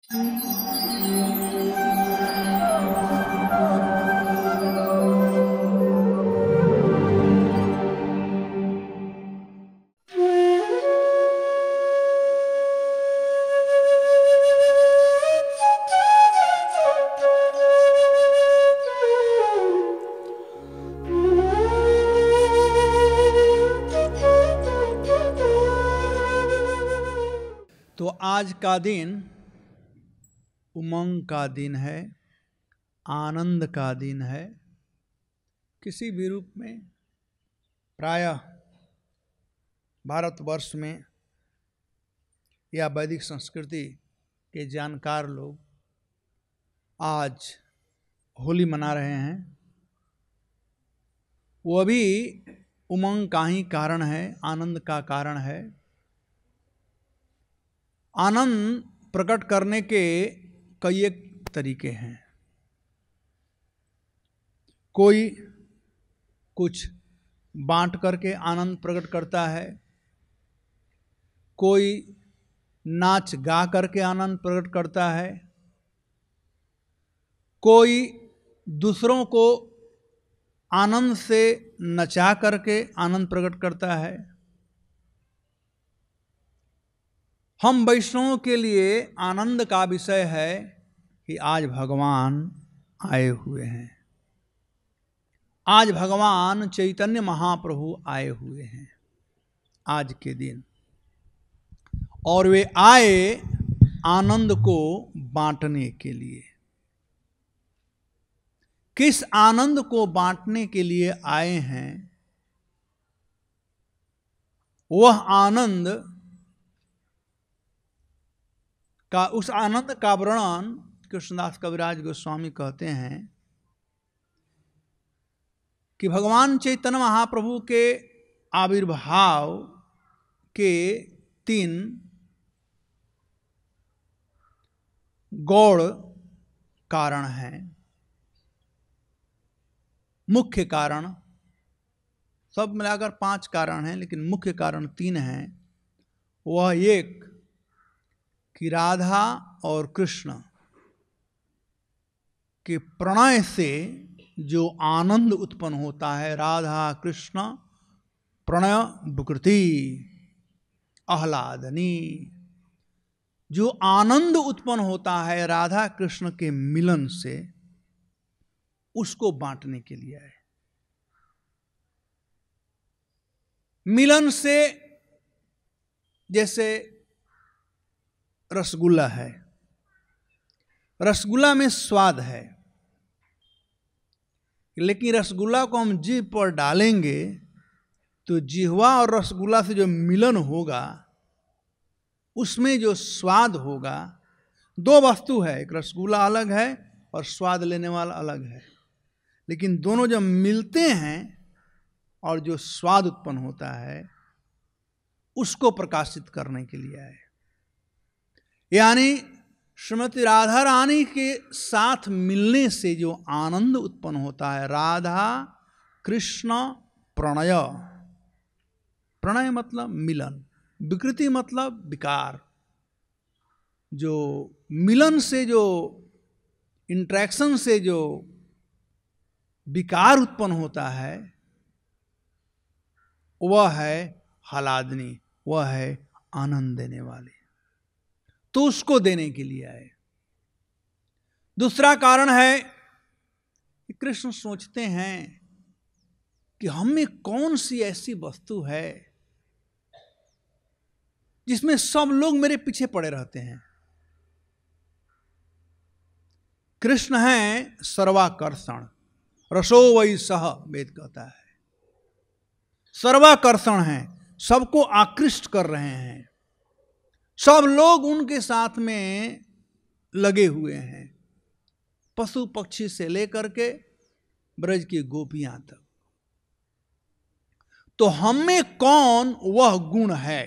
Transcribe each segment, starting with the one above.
तो आज का दिन उमंग का दिन है, आनंद का दिन है। किसी भी रूप में प्रायः भारतवर्ष में या वैदिक संस्कृति के जानकार लोग आज होली मना रहे हैं। वो भी उमंग का ही कारण है, आनंद का कारण है। आनंद प्रकट करने के कई एक तरीके हैं। कोई कुछ बांट करके आनंद प्रकट करता है, कोई नाच गा करके आनंद प्रकट करता है, कोई दूसरों को आनंद से नचा करके आनंद प्रकट करता है। हम वैष्णवों के लिए आनंद का विषय है कि आज भगवान आए हुए हैं, आज भगवान चैतन्य महाप्रभु आए हुए हैं आज के दिन, और वे आए आनंद को बांटने के लिए। किस आनंद को बांटने के लिए आए हैं? वह आनंद का, उस आनंद का वर्णन कृष्णदास कविराज गोस्वामी कहते हैं कि भगवान चैतन्य महाप्रभु के आविर्भाव के 3 गौड़ कारण हैं। मुख्य कारण, सब मिलाकर 5 कारण हैं, लेकिन मुख्य कारण 3 हैं। वह एक कि राधा और कृष्ण के प्रणय से जो आनंद उत्पन्न होता है, राधा कृष्ण प्रणय विकृति आह्लादनी, जो आनंद उत्पन्न होता है राधा कृष्ण के मिलन से, उसको बांटने के लिए आए। मिलन से जैसे रसगुल्ला है, रसगुल्ला में स्वाद है, लेकिन रसगुल्ला को हम जीभ पर डालेंगे तो जिह्वा और रसगुल्ला से जो मिलन होगा उसमें जो स्वाद होगा, 2 वस्तु है, एक रसगुल्ला अलग है और स्वाद लेने वाला अलग है, लेकिन दोनों जब मिलते हैं और जो स्वाद उत्पन्न होता है उसको प्रकाशित करने के लिए आए। यानी श्रीमती राधा रानी के साथ मिलने से जो आनंद उत्पन्न होता है, राधा कृष्ण प्रणय, प्रणय मतलब मिलन, विकृति मतलब विकार, जो मिलन से, जो इंट्रैक्शन से जो विकार उत्पन्न होता है वह है आह्लादनी, वह है आनंद देने वाली। तो उसको देने के लिए आए। दूसरा कारण है कि कृष्ण सोचते हैं कि हम में कौन सी ऐसी वस्तु है जिसमें सब लोग मेरे पीछे पड़े रहते हैं। कृष्ण है सर्वाकर्षण, रसो वै सह, वेद कहता है। सर्वाकर्षण है, सबको आकृष्ट कर रहे हैं, सब लोग उनके साथ में लगे हुए हैं, पशु पक्षी से लेकर के ब्रज की गोपियां तक। तो हम में कौन वह गुण है?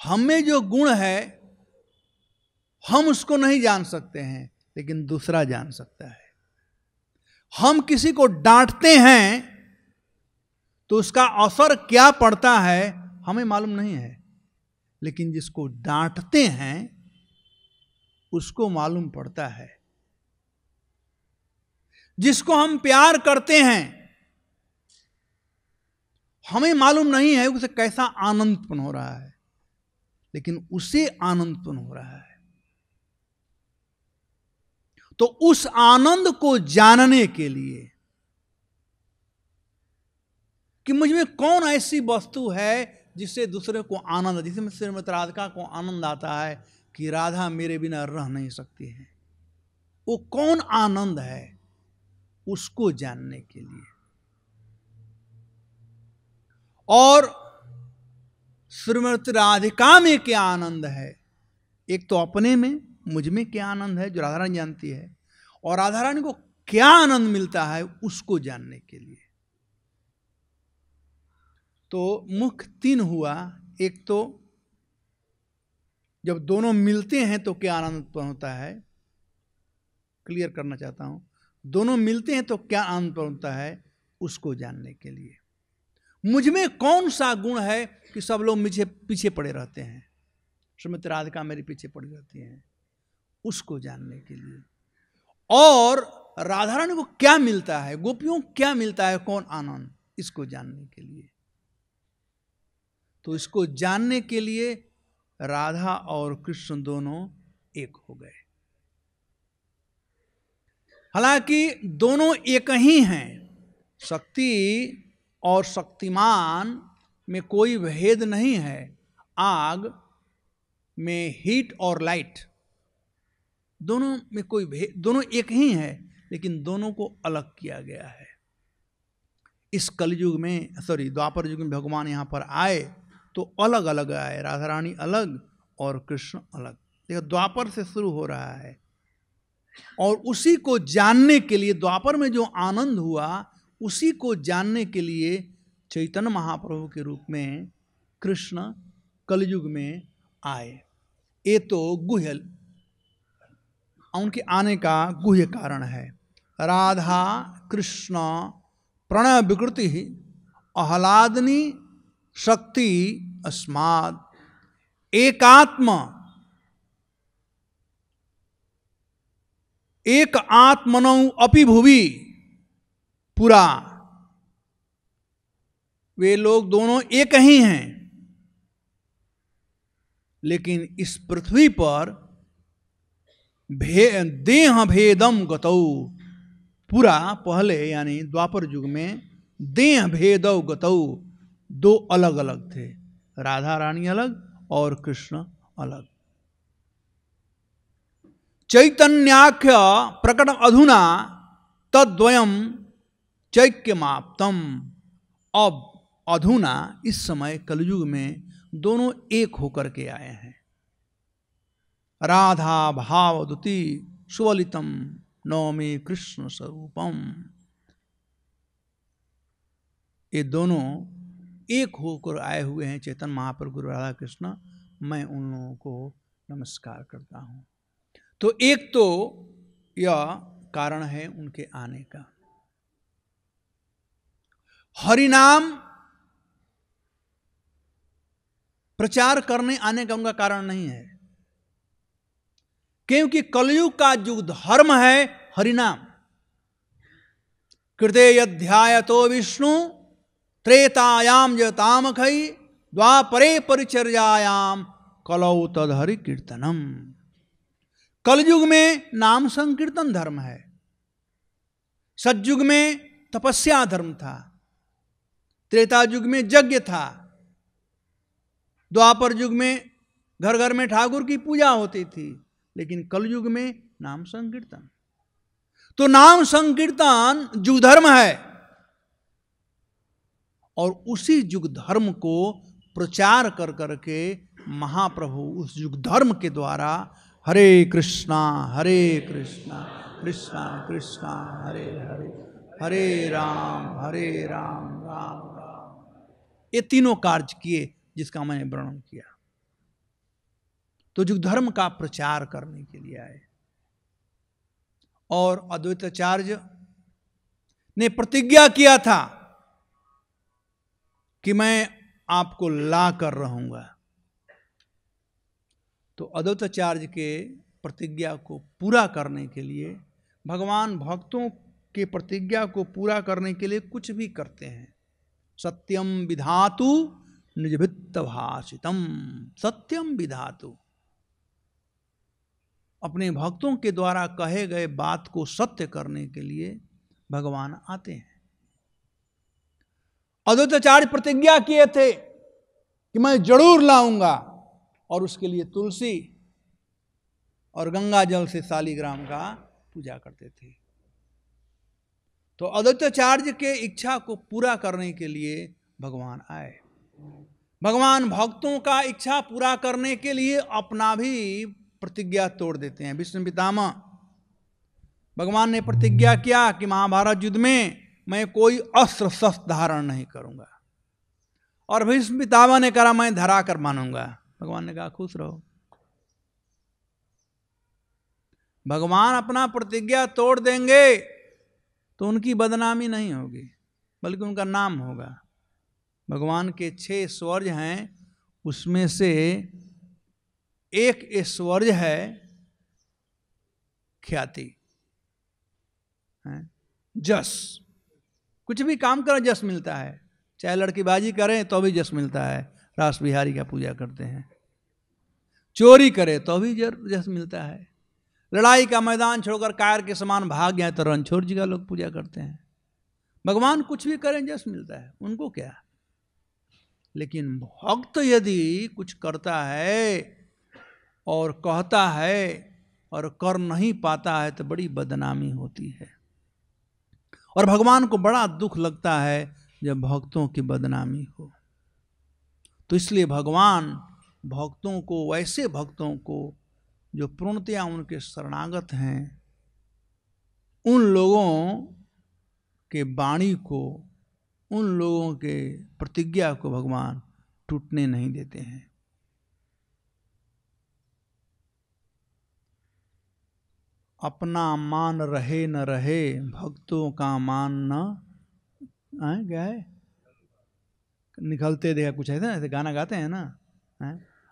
हम में जो गुण है हम उसको नहीं जान सकते हैं, लेकिन दूसरा जान सकता है। हम किसी को डांटते हैं तो उसका असर क्या पड़ता है हमें मालूम नहीं है, लेकिन जिसको डांटते हैं उसको मालूम पड़ता है। जिसको हम प्यार करते हैं हमें मालूम नहीं है उसे कैसा आनंद उत्पन्न हो रहा है, लेकिन उसे आनंद उत्पन्न हो रहा है। तो उस आनंद को जानने के लिए कि मुझ में कौन ऐसी वस्तु है जिससे दूसरे को आनंद, जिसमें श्रीमती राधिका को आनंद आता है कि राधा मेरे बिना रह नहीं सकती है, वो कौन आनंद है, उसको जानने के लिए। और श्रीमती राधिका में क्या आनंद है, एक तो अपने में मुझ में क्या आनंद है जो राधा रानी जानती है, और राधा रानी को क्या आनंद मिलता है उसको जानने के लिए। तो मुख्य तीन हुआ। एक तो जब दोनों मिलते हैं तो क्या आनंद उत्पन्न होता है, क्लियर करना चाहता हूं। दोनों मिलते हैं तो क्या आनंद उत्पन्न होता है, उसको जानने के लिए। मुझ में कौन सा गुण है कि सब लोग मुझे पीछे पड़े रहते हैं, श्रीमती राधिका मेरे पीछे पड़ी रहती हैं, उसको जानने के लिए। और राधा रानी को क्या मिलता है, गोपियों को क्या मिलता है, कौन आनंद, इसको जानने के लिए। तो इसको जानने के लिए राधा और कृष्ण दोनों एक हो गए। हालांकि दोनों एक ही हैं, शक्ति और शक्तिमान में कोई भेद नहीं है। आग में हीट और लाइट दोनों में कोई भेद, दोनों एक ही है, लेकिन दोनों को अलग किया गया है। इस कलयुग में, द्वापर युग में भगवान यहां पर आए तो अलग अलग आए, राधा रानी अलग और कृष्ण अलग। देखो द्वापर से शुरू हो रहा है, और उसी को जानने के लिए, द्वापर में जो आनंद हुआ उसी को जानने के लिए चैतन्य महाप्रभु के रूप में कृष्ण कलयुग में आए। ये तो गुह्य, उनके आने का गुह्य कारण है। राधा कृष्ण प्रणय विकृति आह्लादनी शक्ति अस्माद एकात्म एक आत्मनौ अपि भुवि पुरा। वे लोग दोनों एक ही हैं, लेकिन इस पृथ्वी पर देह भेदम गतौ, पूरा पहले यानी द्वापर युग में देह भेदौ गतौ, दो अलग अलग थे, राधा रानी अलग और कृष्ण अलग। चैतन्याख्य प्रकट अधुना तद्वयम चैक्यमाप्तम। अब अधुना इस समय कलयुग में दोनों एक होकर के आए हैं। राधा भावदुति सुवलितम नौमी कृष्ण स्वरूपम। ये दोनों एक होकर आए हुए हैं, चैतन्य महाप्रभु राधा कृष्ण। मैं उन लोगों को नमस्कार करता हूं। तो एक तो यह कारण है उनके आने का। हरिनाम प्रचार करने आने का उनका कारण नहीं है, क्योंकि कलयुग का जो धर्म है हरिनाम। कृते यध्यायतो विष्णु त्रेतायाम जतामखई द्वापरे परिचर्यायाम कलौ तदहरि कीर्तनम। कलयुग में नाम संकीर्तन धर्म है, सतयुग में तपस्या धर्म था, त्रेता युग में यज्ञ था, द्वापर युग में घर घर में ठाकुर की पूजा होती थी, लेकिन कलयुग में नाम संकीर्तन। तो नाम संकीर्तन युग धर्म है, और उसी युग धर्म को प्रचार कर करके महाप्रभु उस युग धर्म के द्वारा हरे कृष्णा कृष्णा कृष्णा हरे हरे, हरे राम राम राम, ये तीनों कार्य किए जिसका मैंने वर्णन किया। तो युग धर्म का प्रचार करने के लिए आए। और अद्वैताचार्य ने प्रतिज्ञा किया था कि मैं आपको ला कर रहूंगा। तो अद्वैताचार्य के प्रतिज्ञा को पूरा करने के लिए, भगवान भक्तों के प्रतिज्ञा को पूरा करने के लिए कुछ भी करते हैं। सत्यम विधातु निजभित्त भाषितम, सत्यम विधातु, अपने भक्तों के द्वारा कहे गए बात को सत्य करने के लिए भगवान आते हैं। अद्वैताचार्य प्रतिज्ञा किए थे कि मैं जरूर लाऊंगा, और उसके लिए तुलसी और गंगा जल से शालिग्राम का पूजा करते थे। तो अद्वैताचार्य के इच्छा को पूरा करने के लिए भगवान आए। भगवान भक्तों का इच्छा पूरा करने के लिए अपना भी प्रतिज्ञा तोड़ देते हैं। विष्णु पितामह भगवान ने प्रतिज्ञा किया कि महाभारत युद्ध में मैं कोई अस्त्र शस्त्र धारण नहीं करूंगा, और भीष्म पितामह ने कहा मैं धरा कर मानूंगा। भगवान ने कहा खुश रहो। भगवान अपना प्रतिज्ञा तोड़ देंगे तो उनकी बदनामी नहीं होगी, बल्कि उनका नाम होगा। भगवान के 6 ऐश्वर्य हैं, उसमें से एक ऐश्वर्य है ख्याति, जस। कुछ भी काम करें जस मिलता है, चाहे लड़कीबाजी करें तो भी जस मिलता है, रास बिहारी का पूजा करते हैं। चोरी करे तो भी जस मिलता है। लड़ाई का मैदान छोड़कर कायर के समान भाग गए तो रणछोड़ जी का लोग पूजा करते हैं। भगवान कुछ भी करें जस मिलता है, उनको क्या। लेकिन भक्त यदि कुछ करता है और कहता है और कर नहीं पाता है तो बड़ी बदनामी होती है, और भगवान को बड़ा दुख लगता है जब भक्तों की बदनामी हो। तो इसलिए भगवान भक्तों को, वैसे भक्तों को जो पूर्णतया उनके शरणागत हैं, उन लोगों के वाणी को, उन लोगों के प्रतिज्ञा को भगवान टूटने नहीं देते हैं। अपना मान रहे न रहे, भक्तों का मान न क्या है, निकलते देखा कुछ ऐसा, ऐसे गाना गाते हैं ना,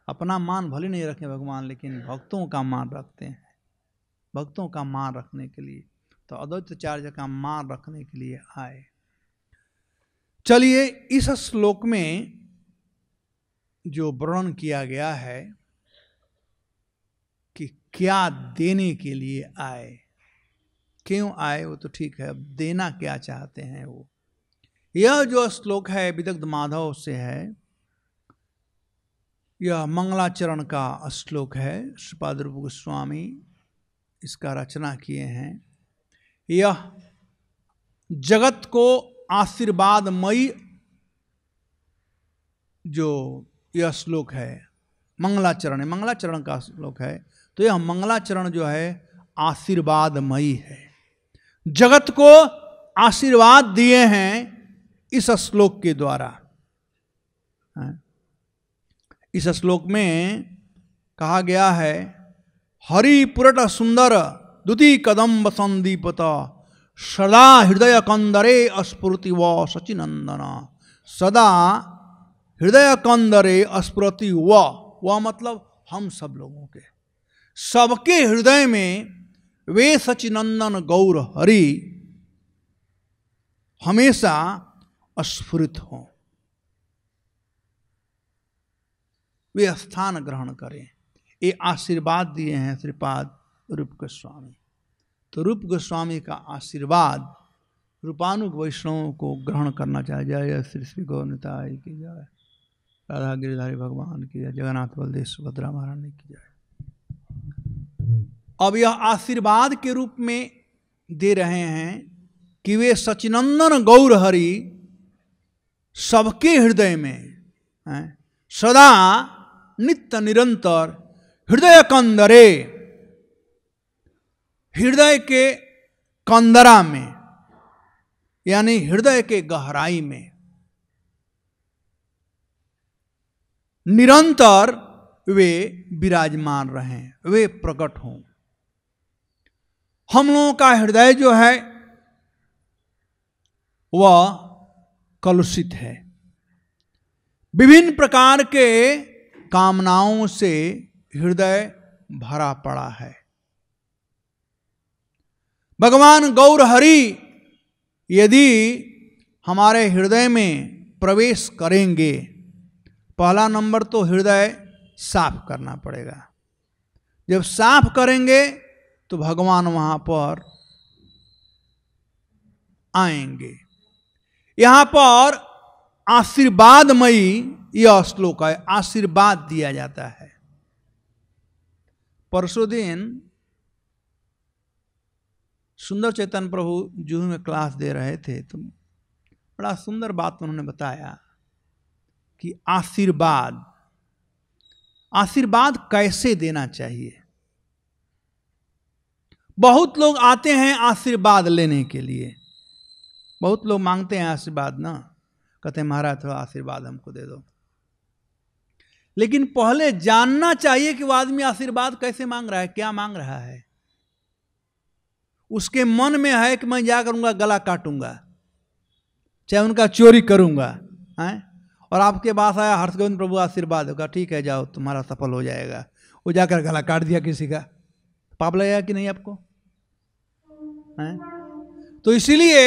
अपना मान भले नहीं रखें भगवान, लेकिन भक्तों का मान रखते हैं। भक्तों का मान रखने के लिए तो अद्वैताचार्य का मान रखने के लिए आए। चलिए, इस श्लोक में जो वर्णन किया गया है कि क्या देने के लिए आए, क्यों आए, वो तो ठीक है, अब देना क्या चाहते हैं वो। यह जो श्लोक है विदग्ध माधव से है, यह मंगलाचरण का श्लोक है। श्रीपाद रूप गोस्वामी इसका रचना किए हैं। यह जगत को आशीर्वादमयी जो यह श्लोक है, मंगलाचरण है, मंगलाचरण का श्लोक है। तो यह मंगलाचरण जो है आशीर्वादमयी है, जगत को आशीर्वाद दिए हैं इस श्लोक के द्वारा। इस श्लोक में कहा गया है, हरि पुरट सुंदर दुति कदम्ब संदीपत सदा हृदय कंदरे अस्फुरति व सचिनंदन। सदा हृदय कंदरे अस्फुरति व मतलब हम सब लोगों के, सबके हृदय में वे सचिनंदन गौर हरि हमेशा अस्फुरित हों, वे स्थान ग्रहण करें। ये आशीर्वाद दिए हैं श्रीपाद रूप गोस्वामी। तो रूप गोस्वामी का आशीर्वाद रूपानुग वैष्णवों को ग्रहण करना चाहिए। जय श्री श्री गौरनिताय की जय, राधा गिरिधारी भगवान की जय, जगन्नाथ बलदेव सुभद्रा महारानी की जय। अब यह आशीर्वाद के रूप में दे रहे हैं कि वे सचिनंदन गौर हरि सबके हृदय में हैं, सदा नित्य निरंतर हृदय कंदरे, हृदय के कंदरा में यानी हृदय के गहराई में निरंतर वे विराजमान रहें, वे प्रकट हों। हम लोगों का हृदय जो है वह कलुषित है, विभिन्न प्रकार के कामनाओं से हृदय भरा पड़ा है। भगवान गौर हरि यदि हमारे हृदय में प्रवेश करेंगे, पहला नंबर तो हृदय साफ करना पड़ेगा। जब साफ करेंगे तो भगवान वहां पर आएंगे। यहां पर आशीर्वादमयी यह श्लोक है, आशीर्वाद दिया जाता है। परसों दिन सुंदर चैतन्य प्रभु जूहू में क्लास दे रहे थे तो बड़ा सुंदर बात उन्होंने बताया कि आशीर्वाद, आशीर्वाद कैसे देना चाहिए। बहुत लोग आते हैं आशीर्वाद लेने के लिए, बहुत लोग मांगते हैं आशीर्वाद ना, कहते हैं महाराज थोड़ा आशीर्वाद हमको दे दो। लेकिन पहले जानना चाहिए कि वो आदमी आशीर्वाद कैसे मांग रहा है, क्या मांग रहा है। उसके मन में है कि मैं जा करूंगा गला काटूंगा, चाहे उनका चोरी करूंगा, हैं? और आपके पास आया हर्षगोविंद प्रभु आशीर्वाद होगा, ठीक है जाओ तुम्हारा सफल हो जाएगा। वो जाकर गला काट दिया किसी का, पाप लगेगा कि नहीं आपको, हैं? तो इसीलिए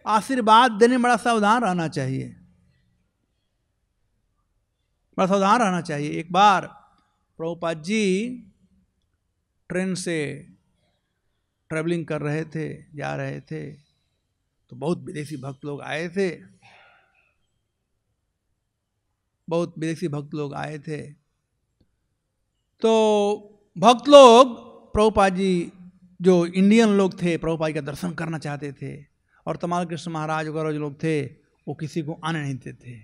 आशीर्वाद देने में बड़ा सावधान रहना चाहिए, बड़ा सावधान रहना चाहिए। एक बार प्रभुपाद जी ट्रेन से ट्रैवलिंग कर रहे थे, जा रहे थे, तो बहुत विदेशी भक्त लोग आए थे, बहुत विदेशी भक्त लोग आए थे। तो भक्त लोग प्रभुपाद जी, जो इंडियन लोग थे, प्रभुपाद जी का दर्शन करना चाहते थे, और तमाल कृष्ण महाराज वगैरह जो लोग थे वो किसी को आने नहीं देते थे।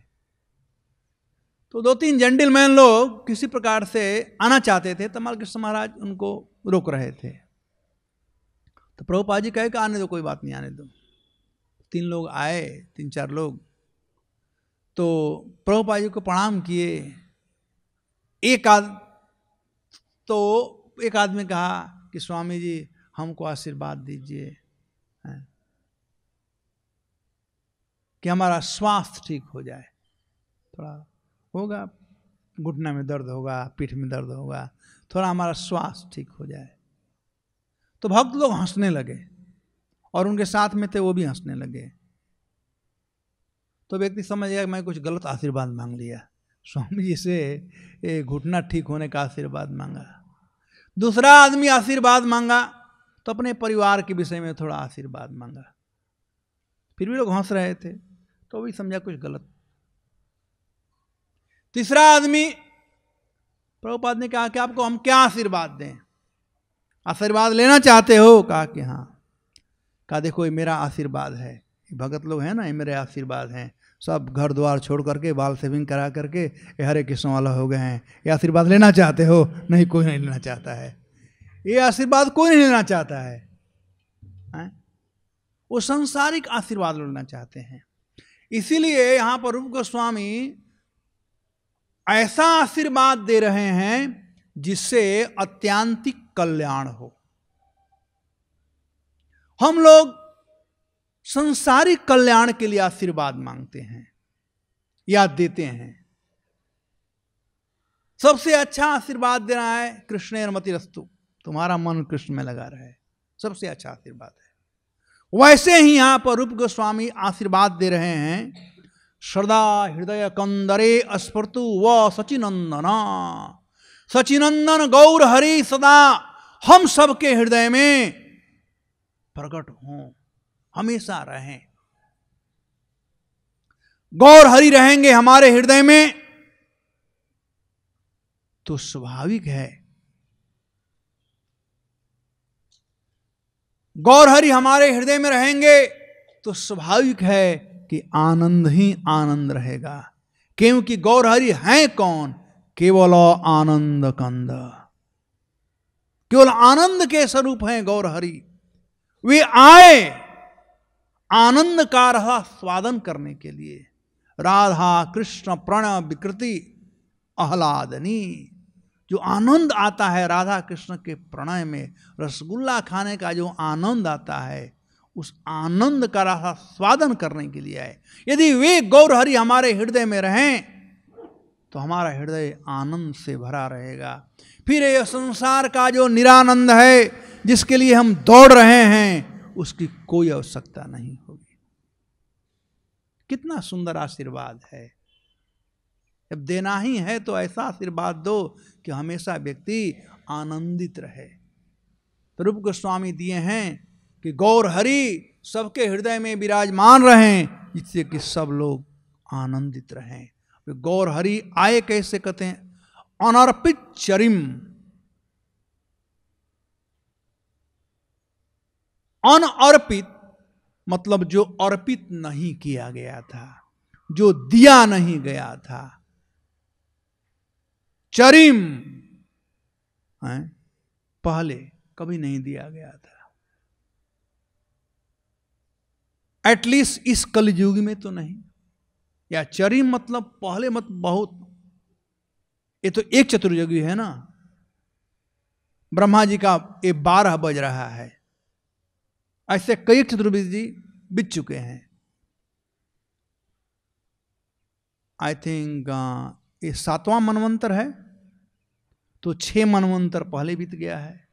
तो 2-3 जेंटलमैन लोग किसी प्रकार से आना चाहते थे, तमाल कृष्ण महाराज उनको रोक रहे थे। तो प्रभुपाद जी कहे कि आने दो, कोई बात नहीं, आने दो। 3 लोग आए, 3-4 लोग, तो प्रभुपाद जी को प्रणाम किए। एक आदमी कहा कि स्वामी जी हमको आशीर्वाद दीजिए कि हमारा स्वास्थ्य ठीक हो जाए, थोड़ा होगा, घुटना में दर्द होगा, पीठ में दर्द होगा, थोड़ा हमारा स्वास्थ्य ठीक हो जाए। तो भक्त लोग हंसने लगे और उनके साथ में थे वो भी हंसने लगे। तो व्यक्ति समझ गया कि मैं कुछ गलत आशीर्वाद मांग लिया, स्वामी जी से घुटना ठीक होने का आशीर्वाद मांगा। दूसरा आदमी आशीर्वाद मांगा तो अपने परिवार के विषय में थोड़ा आशीर्वाद मांगा, फिर भी लोग हंस रहे थे, तो भी समझा कुछ गलत। तीसरा आदमी, प्रभुपाद ने कहा कि आपको हम क्या आशीर्वाद दें, आशीर्वाद लेना चाहते हो? कहा कि हाँ। कहा देखो ये मेरा आशीर्वाद है, भगत लोग हैं ना, ये मेरे आशीर्वाद हैं, सब घर द्वार छोड़ करके बाल सेविंग करा करके ये हरे कृष्ण वाला हो गए हैं। ये आशीर्वाद लेना चाहते हो? नहीं, कोई नहीं लेना चाहता है, ये आशीर्वाद कोई नहीं लेना चाहता है, वो सांसारिक आशीर्वाद लेना चाहते हैं। इसीलिए यहां पर रूप गोस्वामी ऐसा आशीर्वाद दे रहे हैं जिससे अत्यांतिक कल्याण हो। हम लोग संसारिक कल्याण के लिए आशीर्वाद मांगते हैं या देते हैं। सबसे अच्छा आशीर्वाद देना है कृष्णेर मतिरस्तु, तुम्हारा मन कृष्ण में लगा रहे, सबसे अच्छा आशीर्वाद है। वैसे ही यहां पर रूप गोस्वामी आशीर्वाद दे रहे हैं, सदा हृदय कंदरे स्फुर्तु व सचिनंदना, सचिनंदन गौर हरि सदा हम सबके हृदय में प्रकट हों, हमेशा रहें। गौर हरि रहेंगे हमारे हृदय में तो स्वाभाविक है, गौर हरि हमारे हृदय में रहेंगे तो स्वाभाविक है कि आनंद ही आनंद रहेगा। क्योंकि गौर हरि हैं कौन? केवल आनंद कंद, केवल आनंद के स्वरूप हैं गौर हरि। वे आए आनंद का रहा स्वादन करने के लिए। राधा कृष्ण प्रणय विकृति आह्लादनी, जो आनंद आता है राधा कृष्ण के प्रणय में, रसगुल्ला खाने का जो आनंद आता है, उस आनंद का रहा स्वादन करने के लिए आए। यदि वे गौर हरि हमारे हृदय में रहें तो हमारा हृदय आनंद से भरा रहेगा। फिर ये संसार का जो निरानंद है जिसके लिए हम दौड़ रहे हैं, उसकी कोई आवश्यकता नहीं होगी। कितना सुंदर आशीर्वाद है। जब देना ही है तो ऐसा आशीर्वाद दो कि हमेशा व्यक्ति आनंदित रहे। तो रूप गोस्वामी दिए हैं कि गौर हरि सबके हृदय में विराजमान रहें, जिससे कि सब लोग आनंदित रहें। गौर हरि आए कैसे कहते हैं? अनर्पित चरिम, अनअर्पित मतलब जो अर्पित नहीं किया गया था, जो दिया नहीं गया था। चरिम है पहले कभी नहीं दिया गया था, एटलीस्ट इस कलयुग में तो नहीं। या चरिम मतलब पहले मत बहुत, ये तो एक चतुर्युगी है ना। ब्रह्मा जी का ये 12 बज रहा है, ऐसे कई चतुर्युगी बीत चुके हैं। आई थिंक ये 7वां मनवंतर है, तो 6 मनवंतर पहले बीत गया है।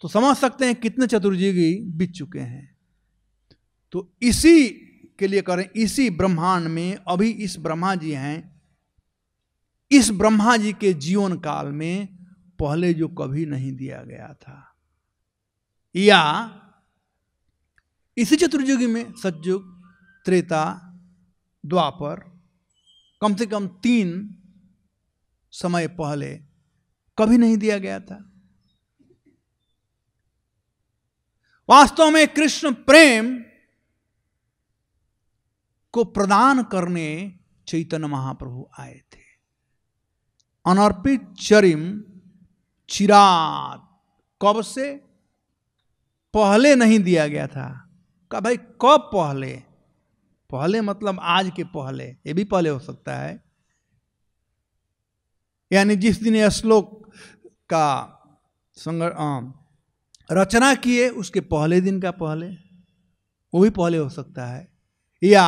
तो समझ सकते हैं कितने चतुर्युगी बीत चुके हैं। तो इसी के लिए करें, इसी ब्रह्मांड में अभी इस ब्रह्मा जी हैं, इस ब्रह्मा जी के जीवन काल में पहले जो कभी नहीं दिया गया था, या इसी चतुर्युगी में सतयुग, त्रेता, द्वापर, कम से कम 3 समय पहले कभी नहीं दिया गया था। वास्तव में कृष्ण प्रेम को प्रदान करने चैतन्य महाप्रभु आए थे। अनर्पित चरिम चिरात, कब से? पहले नहीं दिया गया था। कहा भाई कब पहले? पहले मतलब आज के पहले, ये भी पहले हो सकता है। यानी जिस दिन यह श्लोक का रचना किए उसके पहले दिन का पहले, वो भी पहले हो सकता है। या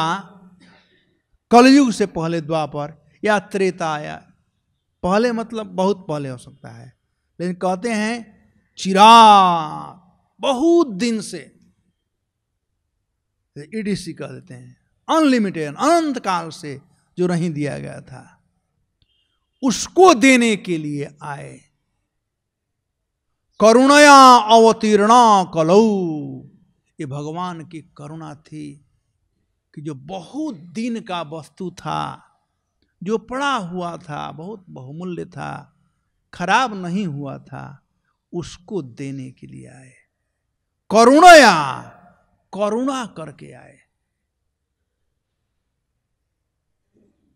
कलयुग से पहले द्वापर या त्रेता, या पहले मतलब बहुत पहले हो सकता है। लेकिन कहते हैं चिराग, बहुत दिन से, ईडीसी कह देते हैं, अनलिमिटेड, अनंत काल से जो नहीं दिया गया था, उसको देने के लिए आए। करुणया अवतीर्णा कलौ, ये भगवान की करुणा थी कि जो बहुत दिन का वस्तु था, जो पड़ा हुआ था, बहुत बहुमूल्य था, खराब नहीं हुआ था, उसको देने के लिए आए। करुणया, करुणा करके आए।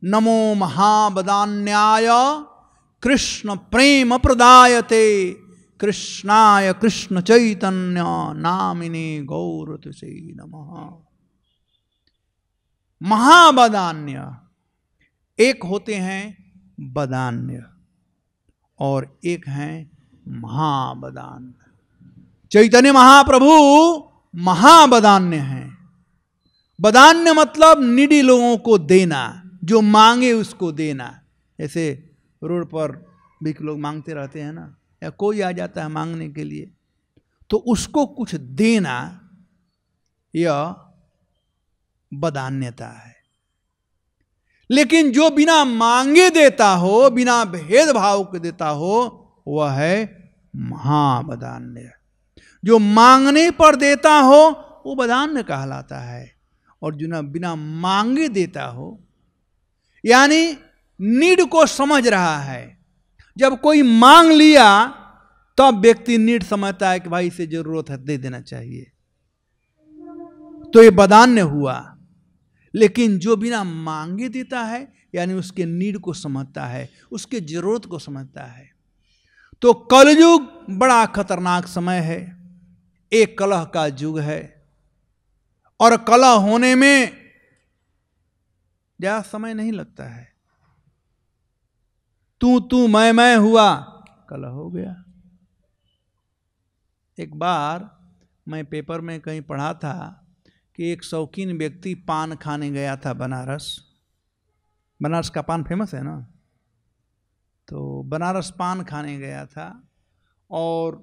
नमो महावदान्याय कृष्ण प्रेम प्रदायते कृष्णाय कृष्ण चैतन्य नामिने गौरतसे नमः। महावदान्य, एक होते हैं वदान्य और एक हैं महावदान्य। चैतन्य महाप्रभु महावदान्य हैं। वदान्य मतलब निडी लोगों को देना, जो मांगे उसको देना। ऐसे रोड पर भी लोग मांगते रहते हैं ना, या कोई आ जाता है मांगने के लिए, तो उसको कुछ देना, यह वदान्यता है। लेकिन जो बिना मांगे देता हो, बिना भेदभाव के देता हो, वह है महावदान्य। जो मांगने पर देता हो वो वदान्य कहलाता है। और जो ना बिना मांगे देता हो, यानी नीड को समझ रहा है। जब कोई मांग लिया तब व्यक्ति नीड समझता है कि भाई इसे जरूरत है, दे देना चाहिए, तो ये वदान्य हुआ। लेकिन जो बिना मांगे देता है, यानी उसके नीड को समझता है, उसके जरूरत को समझता है। तो कलयुग बड़ा खतरनाक समय है, एक कलह का युग है, और कलह होने में ज्यादा समय नहीं लगता है। तू मैं हुआ, कलह हो गया। एक बार मैं पेपर में कहीं पढ़ा था कि एक शौकीन व्यक्ति पान खाने गया था बनारस, बनारस का पान फेमस है ना। तो बनारस पान खाने गया था और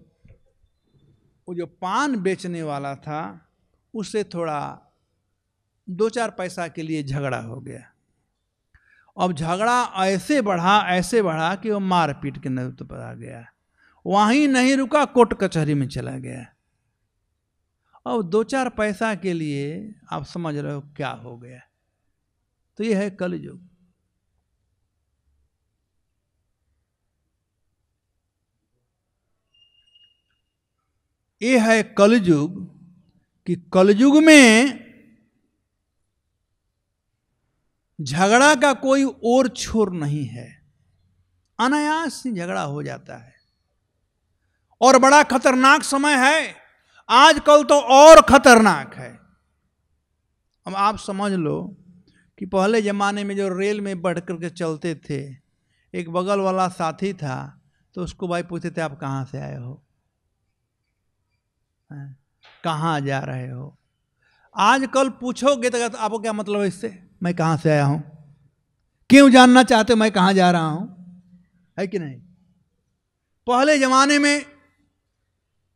वो जो पान बेचने वाला था उससे थोड़ा 2-4 पैसा के लिए झगड़ा हो गया। अब झगड़ा ऐसे बढ़ा कि वो मारपीट के नौबत पर आ गया। वहीं नहीं रुका, कोर्ट कचहरी में चला गया। अब 2-4 पैसा के लिए आप समझ रहे हो क्या हो गया। तो ये है कलयुग। ये है कलयुग कि कलयुग में झगड़ा का कोई और छोर नहीं है, अनायास ही झगड़ा हो जाता है। और बड़ा खतरनाक समय है आजकल, तो और खतरनाक है। अब आप समझ लो कि पहले जमाने में जो रेल में बढ़ करके चलते थे, एक बगल वाला साथी था तो उसको भाई पूछते थे आप कहाँ से आए हो, कहाँ जा रहे हो। आजकल पूछोगे तो आपको क्या मतलब है इससे, मैं कहाँ से आया हूँ, क्यों जानना चाहते हो मैं कहाँ जा रहा हूँ, है कि नहीं। पहले जमाने में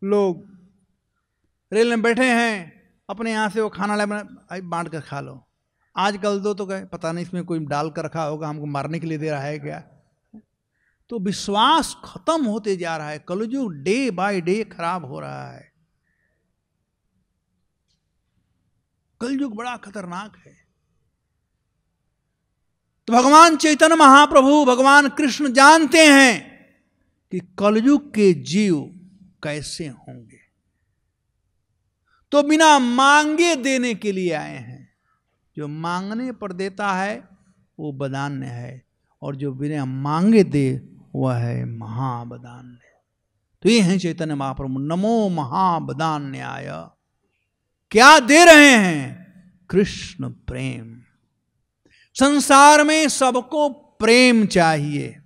लोग रेल में बैठे हैं, अपने यहाँ से वो खाना ले बांट कर खा लो। आजकल तो कहे पता नहीं इसमें कोई डाल कर रखा होगा, हमको मारने के लिए दे रहा है क्या। तो विश्वास खत्म होते जा रहा है। कलयुग डे बाय डे खराब हो रहा है। कलयुग बड़ा खतरनाक है। तो भगवान चैतन्य महाप्रभु, भगवान कृष्ण जानते हैं कि कलयुग के जीव कैसे होंगे, तो बिना मांगे देने के लिए आए हैं। जो मांगने पर देता है वो बदान्य है, और जो बिना मांगे दे वह है महाबदान्य। तो ये है चैतन्य महाप्रभु। नमो महाबदान्याय। क्या दे रहे हैं? कृष्ण प्रेम। संसार में सबको प्रेम चाहिए।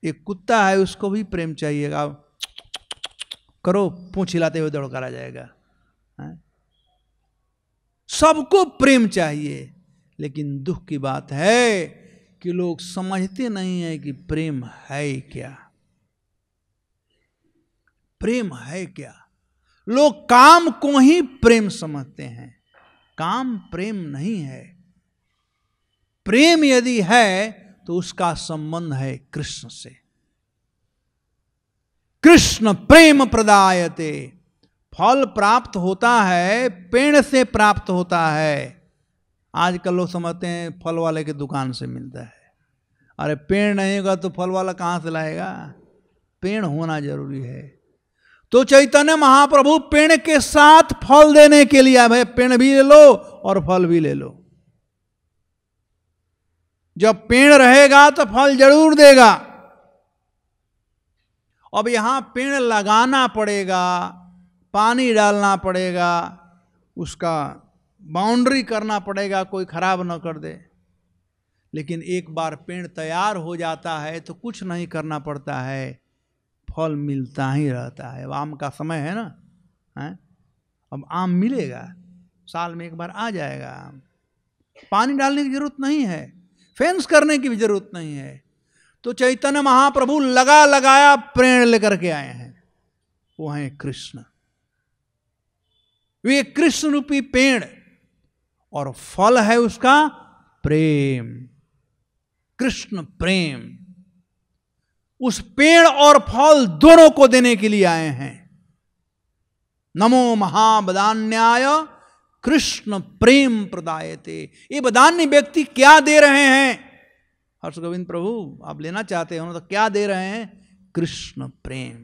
एक कुत्ता है उसको भी प्रेम चाहिएगा, करो पूंछ हिलाते हुए दौड़ कर आ जाएगा। सबको प्रेम चाहिए, लेकिन दुख की बात है कि लोग समझते नहीं है कि प्रेम है क्या। प्रेम है क्या? लोग काम को ही प्रेम समझते हैं। काम प्रेम नहीं है। प्रेम यदि है तो उसका संबंध है कृष्ण से। कृष्ण प्रेम प्रदायते। फल प्राप्त होता है, पेड़ से प्राप्त होता है। आजकल लोग समझते हैं फल वाले की दुकान से मिलता है। अरे पेड़ नहीं होगा तो फल वाला कहां से लाएगा? पेड़ होना जरूरी है। तो चैतन्य महाप्रभु पेड़ के साथ फल देने के लिए, भाई पेड़ भी ले लो और फल भी ले लो। जब पेड़ रहेगा तो फल जरूर देगा। अब यहां पेड़ लगाना पड़ेगा, पानी डालना पड़ेगा, उसका बाउंड्री करना पड़ेगा, कोई खराब न कर दे। लेकिन एक बार पेड़ तैयार हो जाता है तो कुछ नहीं करना पड़ता है, फल मिलता ही रहता है। अब आम का समय है ना, है? अब आम मिलेगा, साल में एक बार आ जाएगा आम। पानी डालने की जरूरत नहीं है, फेंस करने की भी जरूरत नहीं है। तो चैतन्य महाप्रभु लगा लगाया पेड़ लेकर के आए हैं, वो हैं कृष्ण। वे कृष्ण रूपी पेड़, और फल है उसका प्रेम, कृष्ण प्रेम। उस पेड़ और फल दोनों को देने के लिए आए हैं। नमो महाबदान्याय कृष्ण प्रेम प्रदायते। ये बदान्य व्यक्ति क्या दे रहे हैं? हर्ष गोविंद प्रभु आप लेना चाहते हो तो क्या दे रहे हैं? कृष्ण प्रेम।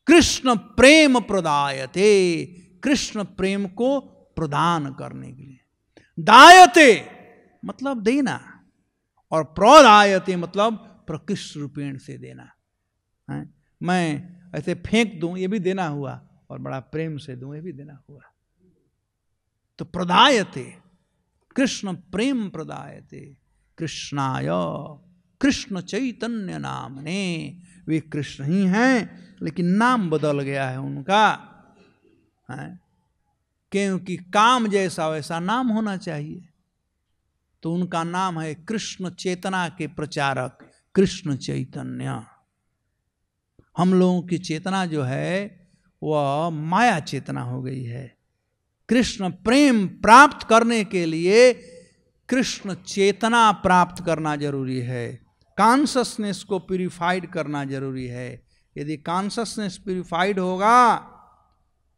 कृष्ण प्रेम प्रदायते। कृष्ण प्रेम को प्रदान करने के लिए। दायते मतलब देना, और प्रदायते मतलब प्रकृष्ट रूपेण से देना है। मैं ऐसे फेंक दूं ये भी देना हुआ, और बड़ा प्रेम से दूं ये भी देना हुआ। तो प्रदायते, कृष्ण प्रेम प्रदायते। कृष्णाय कृष्ण चैतन्य नामने। वे कृष्ण ही हैं, लेकिन नाम बदल गया है उनका, है? क्योंकि काम जैसा वैसा नाम होना चाहिए। तो उनका नाम है कृष्ण चेतना के प्रचारक कृष्ण चैतन्य। हम लोगों की चेतना जो है वह माया चेतना हो गई है। कृष्ण प्रेम प्राप्त करने के लिए कृष्ण चेतना प्राप्त करना जरूरी है। कॉन्शसनेस को प्यूरिफाइड करना जरूरी है। यदि कॉन्शसनेस प्यूरिफाइड होगा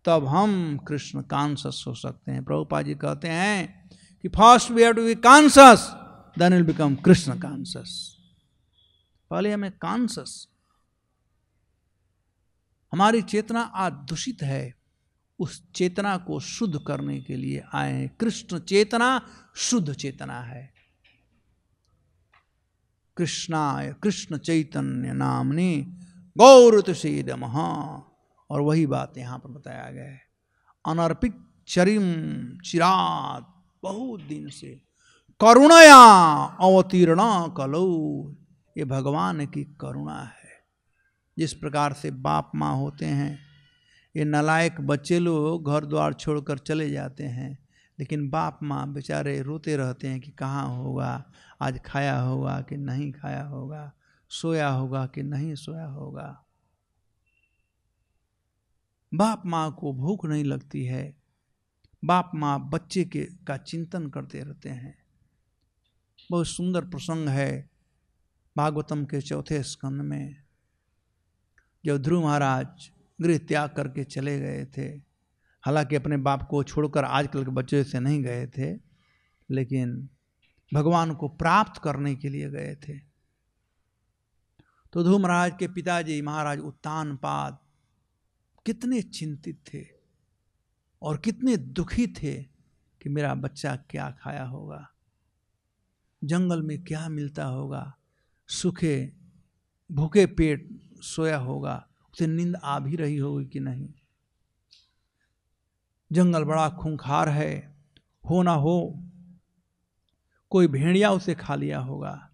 तब हम कृष्ण कॉन्शस हो सकते हैं। प्रभुपाद जी कहते हैं कि first we have to be conscious, then will become Krishna conscious. पहले हमें कॉन्शस, हमारी चेतना आज दूषित है, उस चेतना को शुद्ध करने के लिए आए हैं। कृष्ण चेतना शुद्ध चेतना है। कृष्णाय कृष्ण चैतन्य नामनि गौरतुषे नमः। और वही बात यहां पर बताया गया है। अनर्पित चरिम चिरात, बहुत दिन से करुणया अवतीर्ण कलो। ये भगवान की करुणा है। जिस प्रकार से बाप माँ होते हैं, ये नालायक बच्चे लोग घर द्वार छोड़कर चले जाते हैं, लेकिन बाप माँ बेचारे रोते रहते हैं कि कहाँ होगा, आज खाया होगा कि नहीं खाया होगा, सोया होगा कि नहीं सोया होगा। बाप माँ को भूख नहीं लगती है। बाप माँ बच्चे का चिंतन करते रहते हैं। बहुत सुंदर प्रसंग है भागवतम के 4 स्कंद में, जब ध्रुव महाराज गृह त्याग करके चले गए थे। हालांकि अपने बाप को छोड़कर आजकल के बच्चे से नहीं गए थे, लेकिन भगवान को प्राप्त करने के लिए गए थे। तो ध्रुव महाराज के पिताजी महाराज उत्तानपाद कितने चिंतित थे और कितने दुखी थे कि मेरा बच्चा क्या खाया होगा, जंगल में क्या मिलता होगा, सूखे भूखे पेट सोया होगा, उसे नींद आ भी रही होगी कि नहीं। जंगल बड़ा खूंखार है, हो ना हो कोई भेड़िया उसे खा लिया होगा।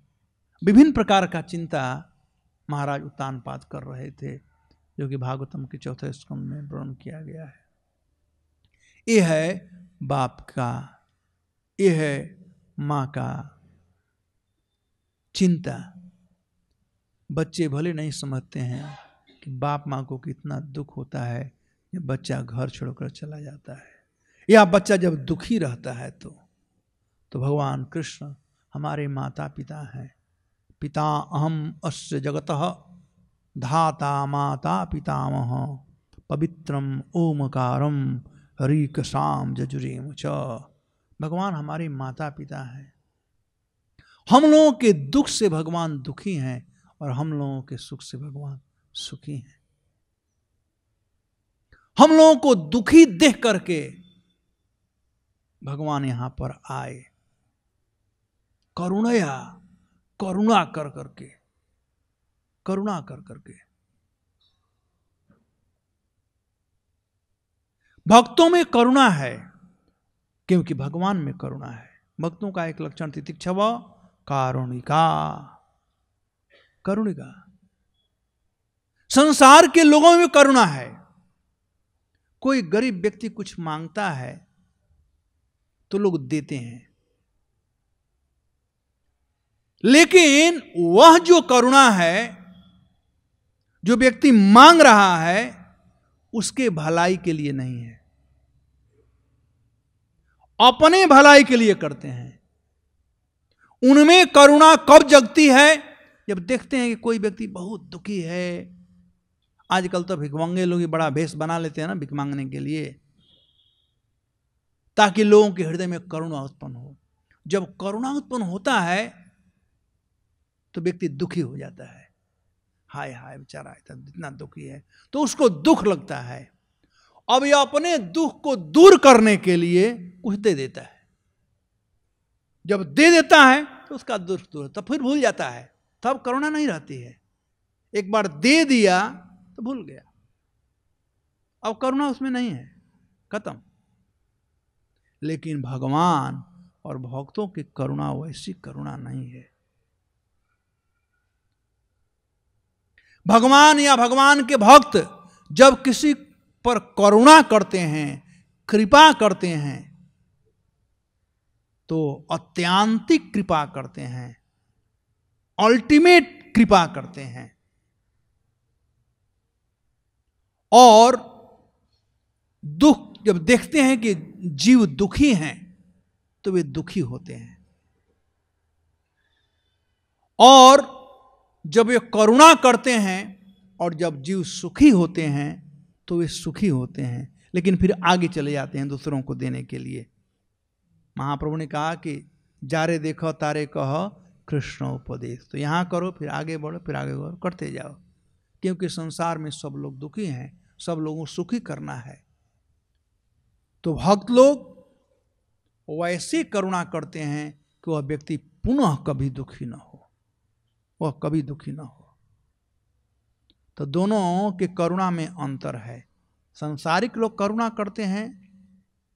विभिन्न प्रकार का चिंता महाराज उत्तानपाद कर रहे थे, जो कि भागवतम के 4 स्कंद में वर्णन किया गया है। ये है बाप का, ये है माँ का चिंता। बच्चे भले नहीं समझते हैं कि बाप माँ को कितना दुख होता है जब बच्चा घर छोड़कर चला जाता है, या बच्चा जब दुखी रहता है। तो भगवान कृष्ण हमारे माता पिता हैं। पिता अहम अस्य जगतः धाता माता पितामह पवित्रम ओमकारम हरिकसाम जजुरेम च। भगवान हमारे माता पिता हैं। हम लोगों के दुख से भगवान दुखी हैं और हम लोगों के सुख से भगवान सुखी हैं। हम लोगों को दुखी देख करके भगवान यहां पर आए, करुणा कर करके। भक्तों में करुणा है क्योंकि भगवान में करुणा है। भक्तों का एक लक्षण तितिक्षव कारुणिका। संसार के लोगों में करुणा है। कोई गरीब व्यक्ति कुछ मांगता है तो लोग देते हैं, लेकिन वह जो करुणा है, जो व्यक्ति मांग रहा है, उसके भलाई के लिए नहीं है, अपने भलाई के लिए करते हैं। उनमें करुणा कब जगती है? जब देखते हैं कि कोई व्यक्ति बहुत दुखी है। आजकल तो भिखमंगे लोग ही बड़ा भेष बना लेते हैं ना भिख मांगने के लिए, ताकि लोगों के हृदय में करुणा उत्पन्न हो। जब करुणा उत्पन्न होता है तो व्यक्ति दुखी हो जाता है। हाय हाय बेचारा इतना दुखी है, तो उसको दुख लगता है। अब यह अपने दुख को दूर करने के लिए कुछ दे देता है। जब दे देता है तो उसका दुख दूर, तब फिर भूल जाता है, तब करुणा नहीं रहती है। एक बार दे दिया तो भूल गया, अब करुणा उसमें नहीं है, खत्म। लेकिन भगवान और भक्तों की करुणा वैसी करुणा नहीं है। भगवान या भगवान के भक्त जब किसी पर करुणा करते हैं, कृपा करते हैं, तो अत्यांतिक कृपा करते हैं, अल्टीमेट कृपा करते हैं। और दुख जब देखते हैं कि जीव दुखी हैं तो वे दुखी होते हैं, और जब वे करुणा करते हैं और जब जीव सुखी होते हैं तो वे सुखी होते हैं, लेकिन फिर आगे चले जाते हैं दूसरों को देने के लिए। महाप्रभु ने कहा कि जारे देखो तारे कह कृष्ण उपदेश, तो यहाँ करो फिर आगे बढ़ो, फिर आगे बढ़ो, करते जाओ, क्योंकि संसार में सब लोग दुखी हैं, सब लोगों को सुखी करना है। तो भक्त लोग वैसे करुणा करते हैं कि वह व्यक्ति पुनः कभी दुखी न हो, वह कभी दुखी न हो। तो दोनों के करुणा में अंतर है। सांसारिक लोग करुणा करते हैं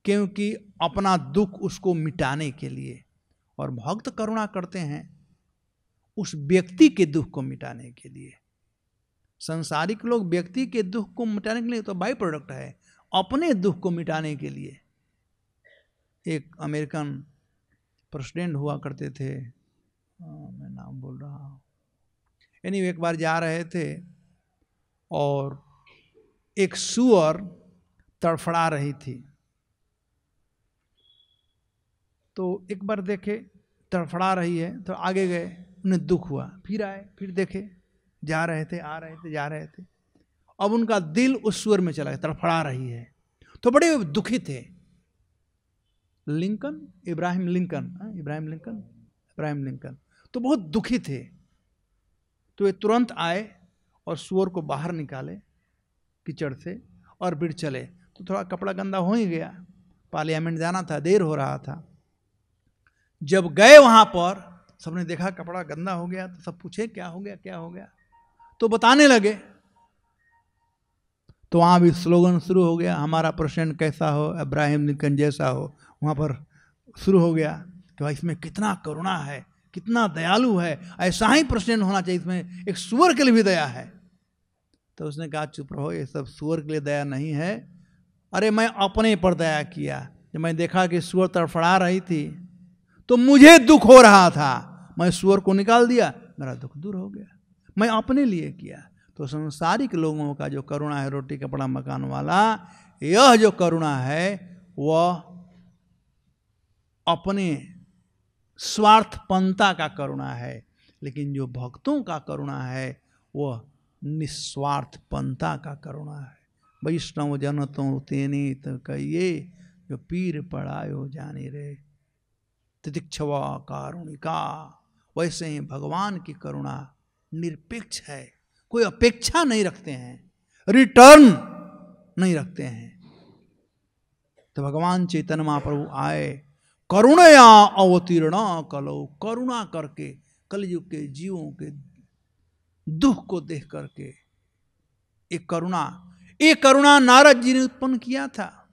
क्योंकि अपना दुख उसको मिटाने के लिए, और भक्त करुणा करते हैं उस व्यक्ति के दुख को मिटाने के लिए। सांसारिक लोग व्यक्ति के दुख को मिटाने के लिए तो बाई प्रोडक्ट है, अपने दुख को मिटाने के लिए। एक अमेरिकन प्रेसिडेंट हुआ करते थे, मैं नाम बोल रहा हूँ, एनीवे, एक बार जा रहे थे और एक सूअर तड़फड़ा रही थी, तो एक बार देखे तड़फड़ा रही है तो आगे गए, उन्हें दुख हुआ, फिर आए, फिर देखे, जा रहे थे, आ रहे थे, जा रहे थे, अब उनका दिल उस सूअर में चला गया, तड़फड़ा रही है, तो बड़े दुखी थे। इब्राहिम लिंकन तो बहुत दुखी थे, तो वे तुरंत आए और सूअर को बाहर निकाले कीचड़ से और फिर चले। तो थोड़ा कपड़ा गंदा हो ही गया, पार्लियामेंट जाना था, देर हो रहा था। जब गए वहां पर सबने देखा कपड़ा गंदा हो गया, तो सब पूछे क्या हो गया, क्या हो गया, तो बताने लगे। तो वहां भी स्लोगन शुरू हो गया, हमारा प्रेसिडेंट कैसा हो, इब्राहिम लिंकन जैसा हो। वहां पर शुरू हो गया कि भाई इसमें कितना करुणा है, कितना दयालु है, ऐसा ही प्रेसिडेंट होना चाहिए, इसमें एक सूअर के लिए भी दया है। तो उसने कहा चुप रहो, ये सब सूअर के लिए दया नहीं है, अरे मैं अपने पर दया किया। जब मैं देखा कि सूअर तड़फड़ा रही थी तो मुझे दुख हो रहा था, मैं सूअर को निकाल दिया, मेरा दुख दूर हो गया, मैं अपने लिए किया। तो संसारिक लोगों का जो करुणा है, रोटी कपड़ा मकान वाला, यह जो करुणा है वह अपने स्वार्थपनता का करुणा है, लेकिन जो भक्तों का करुणा है वह निस्वार्थपनता का करुणा है। वैष्णव जन तो तेने तो कहिए, जो पीर पड़ायो जाने रे, तितिक्षवा कारुणिका। वैसे ही भगवान की करुणा निरपेक्ष है, कोई अपेक्षा नहीं रखते हैं, रिटर्न नहीं रखते हैं। तो भगवान चैतन्य महाप्रभु आए, करुणया अवतीर्ण कलो, करुणा करके कलयुग के जीवों के दुख को देख करके, एक करुणा नारद जी ने उत्पन्न किया था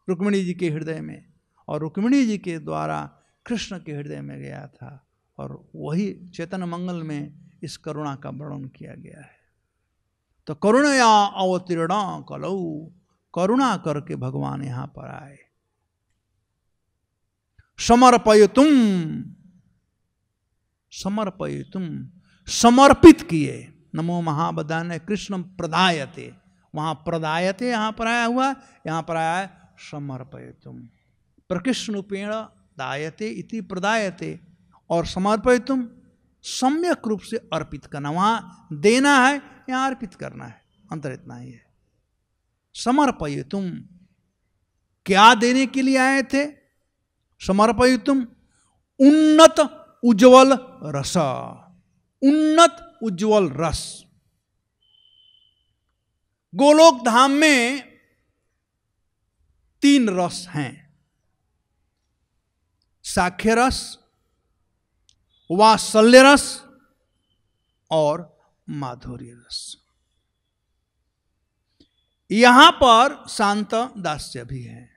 रुक्मिणी जी के हृदय में, और रुक्मिणी जी के द्वारा कृष्ण के हृदय में गया था, और वही चैतन्य मंगल में इस करुणा का वर्णन किया गया है। तो करुणया अवतीर्ण कलौ, करुणा करके भगवान यहां पर आए। समर्पयितुम, समर्पित किए। नमो महाबदान्य कृष्ण प्रदायते, वहां प्रदायते यहां पर आया हुआ, यहां पर आया है समर्पयितुम। प्रकृष्ण रूपेण दायते इति प्रदायते, और समर्पयितुम सम्यक रूप से अर्पित करना, वहां देना है, यहां अर्पित करना है, अंतर इतना ही है। समर्पयितुम, क्या देने के लिए आए थे? समर्पयितुम उन्नत उज्ज्वल रस, उन्नत उज्ज्वल रस। गोलोक धाम में 3 रस हैं, साख्य रस, वात्सल्य रस और माधुर्य रस। यहां पर शांत दास्य भी है।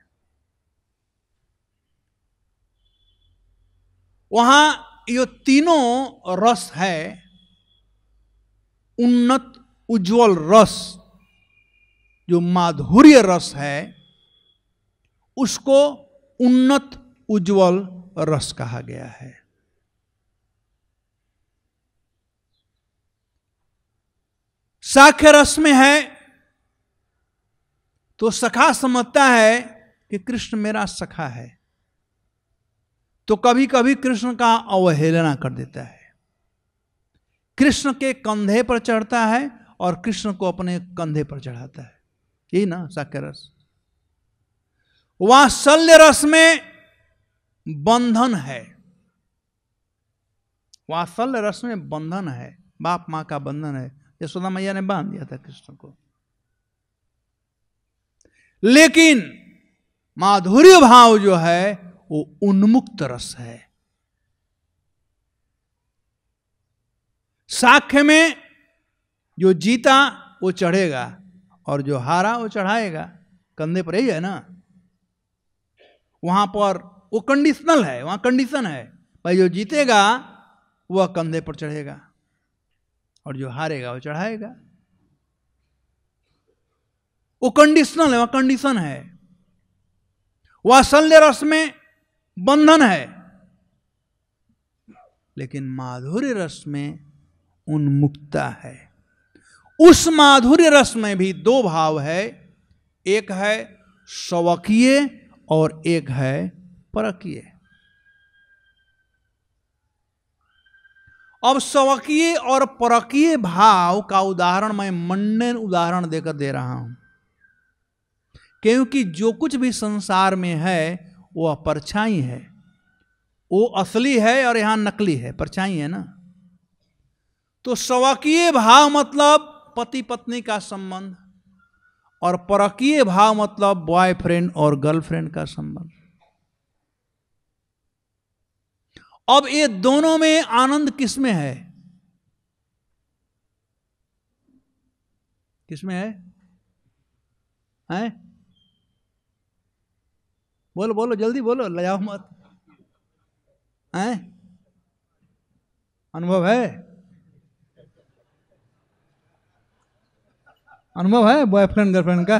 वहां ये तीनों रस है, उन्नत उज्ज्वल रस जो माधुर्य रस है, उसको उन्नत उज्ज्वल रस कहा गया है। साक्ष्य रस में है तो सखा समझता है कि कृष्ण मेरा सखा है, तो कभी कभी कृष्ण का अवहेलना कर देता है, कृष्ण के कंधे पर चढ़ता है और कृष्ण को अपने कंधे पर चढ़ाता है। यही ना साक्ष्य रस। वात्सल्य रस में बंधन है, वात्सल्य रस में बंधन है, बाप मां का बंधन है। यशोदा मैया ने बांध दिया था कृष्ण को। लेकिन माधुर्य भाव जो है वो उन्मुक्त रस है। साक्ष्य में जो जीता वो चढ़ेगा और जो हारा वो चढ़ाएगा, कंधे पर ही है ना। वहां पर वो कंडीशनल है, वहां कंडीशन है भाई, जो जीतेगा वह कंधे पर चढ़ेगा और जो हारेगा वो चढ़ाएगा। वो कंडीशनल है, वह कंडीशन है। वात्सल्य रस में बंधन है, लेकिन माधुर्य रस में उन्मुक्तता है। उस माधुर्य रस में भी दो भाव है, एक है स्वकीय और एक है परकीय। अब स्वकीय और परकीय भाव का उदाहरण मैं मंडेन उदाहरण देकर दे रहा हूं, क्योंकि जो कुछ भी संसार में है वो परछाई है, वो असली है और यहां नकली है, परछाई है ना। तो स्वकीय भाव मतलब पति पत्नी का संबंध और परकीय भाव मतलब बॉयफ्रेंड और गर्लफ्रेंड का संबंध। अब ये दोनों में आनंद किसमें है? किसमें है? हैं? बोलो बोलो जल्दी बोलो, लजाओ मत। हैं? अनुभव है? अनुभव है बॉयफ्रेंड गर्लफ्रेंड का?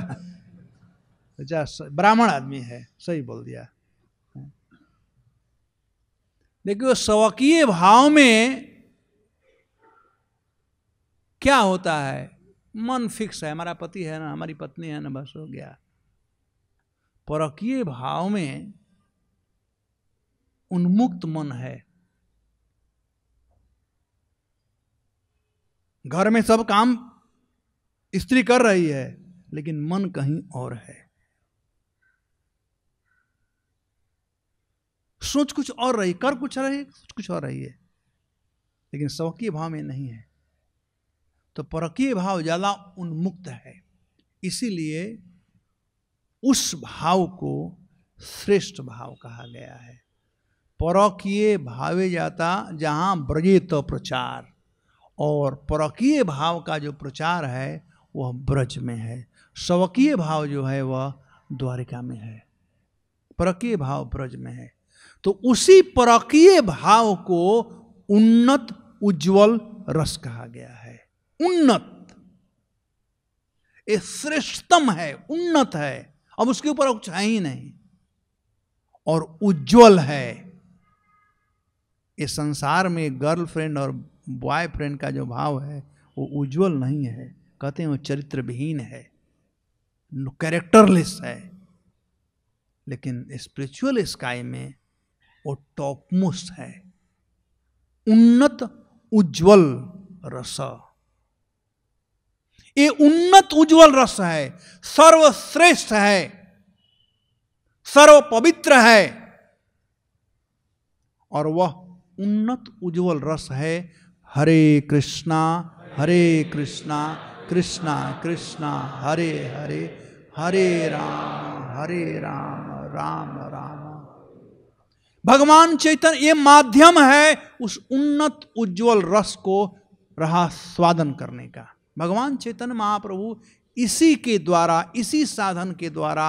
अच्छा, ब्राह्मण आदमी है, सही बोल दिया। देखिए स्वकीय भाव में क्या होता है, मन फिक्स है, हमारा पति है ना, हमारी पत्नी है ना, बस हो गया। परकीय भाव में उन्मुक्त मन है, घर में सब काम स्त्री कर रही है लेकिन मन कहीं और है, सोच कुछ और रही, कर कुछ रही, सोच कुछ और रही है, लेकिन स्वकीय भाव में नहीं है। तो परकीय भाव ज्यादा उन्मुक्त है, इसीलिए उस भाव को श्रेष्ठ भाव कहा गया है। परकीय भावे जाता जहां ब्रजे तो प्रचार, और परकीय भाव का जो प्रचार है वह ब्रज में है, स्वकीय भाव जो है वह द्वारिका में है, परकीय भाव ब्रज में है। तो उसी परकीय भाव को उन्नत उज्जवल रस कहा गया है। उन्नत ये श्रेष्ठतम है, उन्नत है, अब उसके ऊपर कुछ है ही नहीं। और उज्जवल है, इस संसार में गर्लफ्रेंड और बॉयफ्रेंड का जो भाव है वो उज्जवल नहीं है, कहते हैं वो चरित्र विहीन है, कैरेक्टरलेस है। लेकिन स्पिरिचुअल स्काई में वो टॉप मोस्ट है, उन्नत उज्जवल रस। ये उन्नत उज्जवल रस है, सर्वश्रेष्ठ है, सर्व पवित्र है, और वह उन्नत उज्जवल रस है हरे कृष्णा कृष्णा कृष्णा हरे हरे, हरे राम राम राम। भगवान चैतन्य ये माध्यम है उस उन्नत उज्जवल रस को रसास्वादन करने का। भगवान चैतन्य महाप्रभु इसी के द्वारा, इसी साधन के द्वारा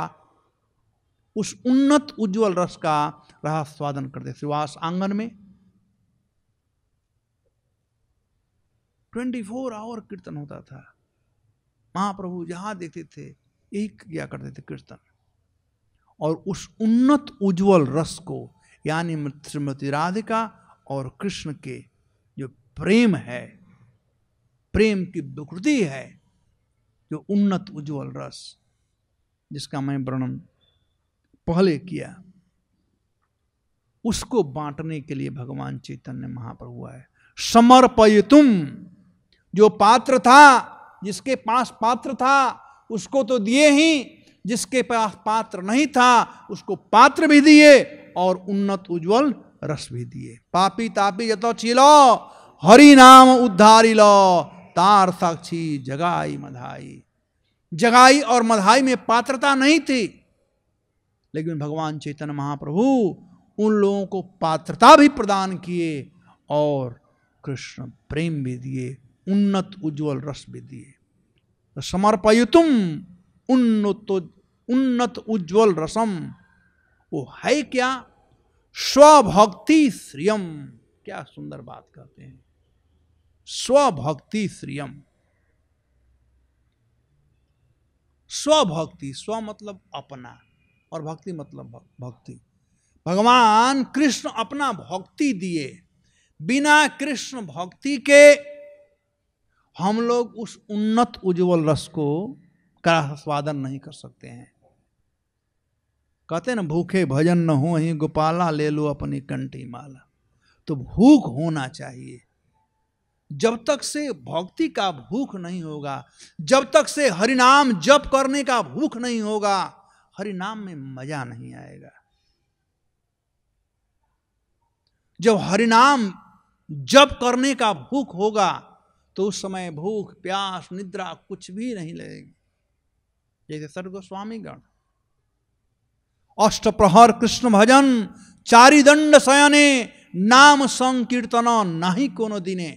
उस उन्नत उज्जवल रस का रसास्वादन करते। श्रीवास आंगन में 24 आवर कीर्तन होता था, महाप्रभु जहां देखते थे यही किया करते थे कीर्तन। और उस उन्नत उज्जवल रस को यानी श्रीमती राधिका और कृष्ण के जो प्रेम है, प्रेम की विकृति है, जो उन्नत उज्ज्वल रस, जिसका मैं वर्णन पहले किया, उसको बांटने के लिए भगवान चैतन्य महाप्रभु आए। समर्पयितुम, जो पात्र था, जिसके पास पात्र था उसको तो दिए ही, जिसके पास पात्र नहीं था उसको पात्र भी दिए और उन्नत उज्ज्वल रस भी दिए। पापी तापी जतो छिलो हरि नाम उद्धारी लो, तार साक्षी जगाई मधाई। जगाई और मधाई में पात्रता नहीं थी, लेकिन भगवान चैतन्य महाप्रभु उन लोगों को पात्रता भी प्रदान किए और कृष्ण प्रेम भी दिए, उन्नत उज्ज्वल रस भी दिए। तो समर्पयितुम उन्नत उज्ज्वल रसम, वो है क्या? स्वभक्ति श्रियम। क्या सुंदर बात कहते हैं, स्वभक्ति श्रियम। स्वभक्ति, स्व मतलब अपना और भक्ति मतलब भक्ति। भगवान कृष्ण अपना भक्ति दिए, बिना कृष्ण भक्ति के हम लोग उस उन्नत उज्ज्वल रस को का स्वादन नहीं कर सकते हैं। कहते हैं ना, भूखे भजन न हो ही गोपाला, ले लो अपनी कंठी माला। तो भूख होना चाहिए। जब तक से भक्ति का भूख नहीं होगा, जब तक से हरिनाम जप करने का भूख नहीं होगा, हरिनाम में मजा नहीं आएगा। जब हरिनाम जप करने का भूख होगा तो उस समय भूख प्यास निद्रा कुछ भी नहीं लगेगी। जैसे सर गोस्वामी गण अष्टप्रहर कृष्ण भजन, चारि दंड शयने, नाम संकीर्तन नहीं कोनो दिने।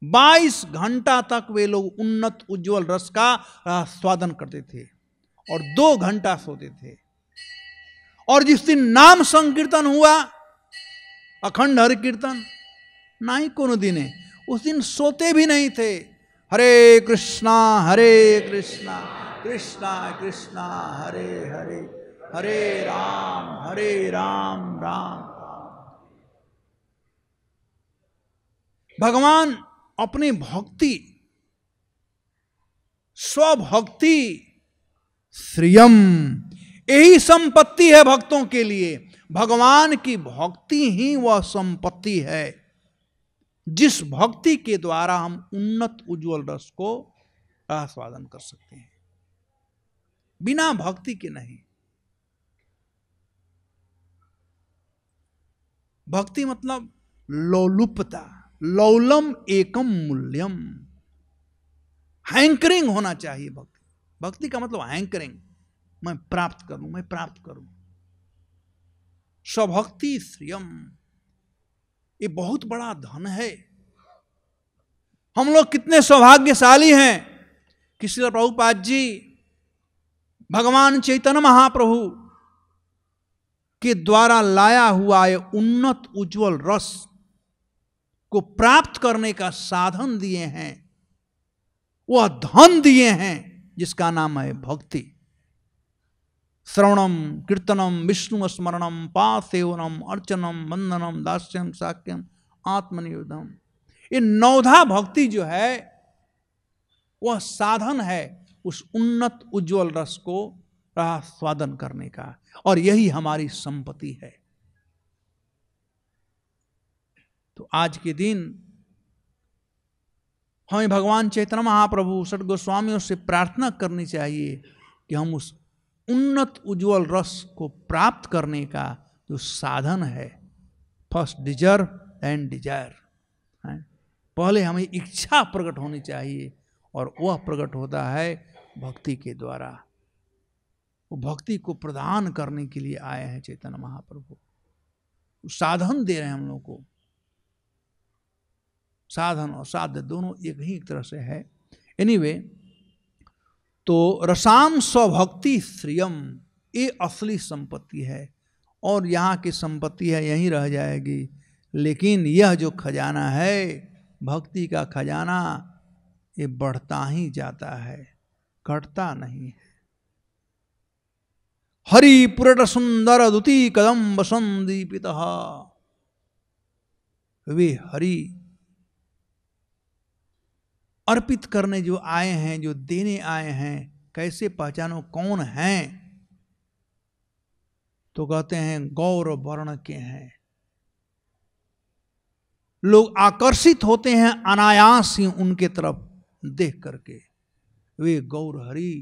22 घंटा तक वे लोग उन्नत उज्ज्वल रस का स्वादन करते थे और 2 घंटा सोते थे। और जिस दिन नाम संकीर्तन हुआ, अखंड हरि कीर्तन, नहीं कोनो दिने, उस दिन सोते भी नहीं थे। हरे कृष्णा कृष्णा कृष्णा हरे हरे, हरे राम राम राम। भगवान अपनी भक्ति, स्वभक्ति श्रियम, यही संपत्ति है भक्तों के लिए। भगवान की भक्ति ही वह संपत्ति है जिस भक्ति के द्वारा हम उन्नत उज्ज्वल रस को आस्वादन कर सकते हैं, बिना भक्ति के नहीं। भक्ति मतलब लौलुपता, लौलम एकम मूल्यम, हैंकरिंग होना चाहिए। भक्ति का मतलब हैंकरिंग, मैं प्राप्त करूं, मैं प्राप्त करूं। स्वभक्ति श्रियम, ये बहुत बड़ा धन है। हम लोग कितने सौभाग्यशाली हैं कि श्रील प्रभुपाद जी भगवान चैतन्य महाप्रभु के द्वारा लाया हुआ ये उन्नत उज्ज्वल रस को प्राप्त करने का साधन दिए हैं, वह धन दिए हैं जिसका नाम है भक्ति। श्रवणम कीर्तनम विष्णु स्मरणम पासेवनम अर्चनम वंदनम दास्यम साक्यम आत्मनिवेदनम, ये 9धा भक्ति जो है वह साधन है उस उन्नत उज्ज्वल रस को स्वादन करने का, और यही हमारी संपत्ति है। तो आज के दिन हमें भगवान चैतन्य महाप्रभु षट गोस्वामियों से प्रार्थना करनी चाहिए कि हम उस उन्नत उज्ज्वल रस को प्राप्त करने का जो साधन है, फर्स्ट डिजर्व एंड डिजायर, पहले हमें इच्छा प्रकट होनी चाहिए और वह प्रकट होता है भक्ति के द्वारा। वो भक्ति को प्रदान करने के लिए आए हैं चैतन्य महाप्रभु, साधन दे रहे हैं हम लोग को। साधन और साध्य दोनों एक ही तरह से है। एनीवे, तो रसाम स्वभक्ति श्रियम, ये असली संपत्ति है और यहाँ की संपत्ति है यहीं रह जाएगी। लेकिन यह जो खजाना है भक्ति का खजाना, ये बढ़ता ही जाता है, घटता नहीं है। हरि पुरट सुंदर दुति कदम्ब संदीपित। वे हरि अर्पित करने जो आए हैं, जो देने आए हैं, कैसे पहचानो कौन हैं? तो कहते हैं गौर वर्ण के हैं। लोग आकर्षित होते हैं अनायास ही उनके तरफ देख करके। वे गौर हरि,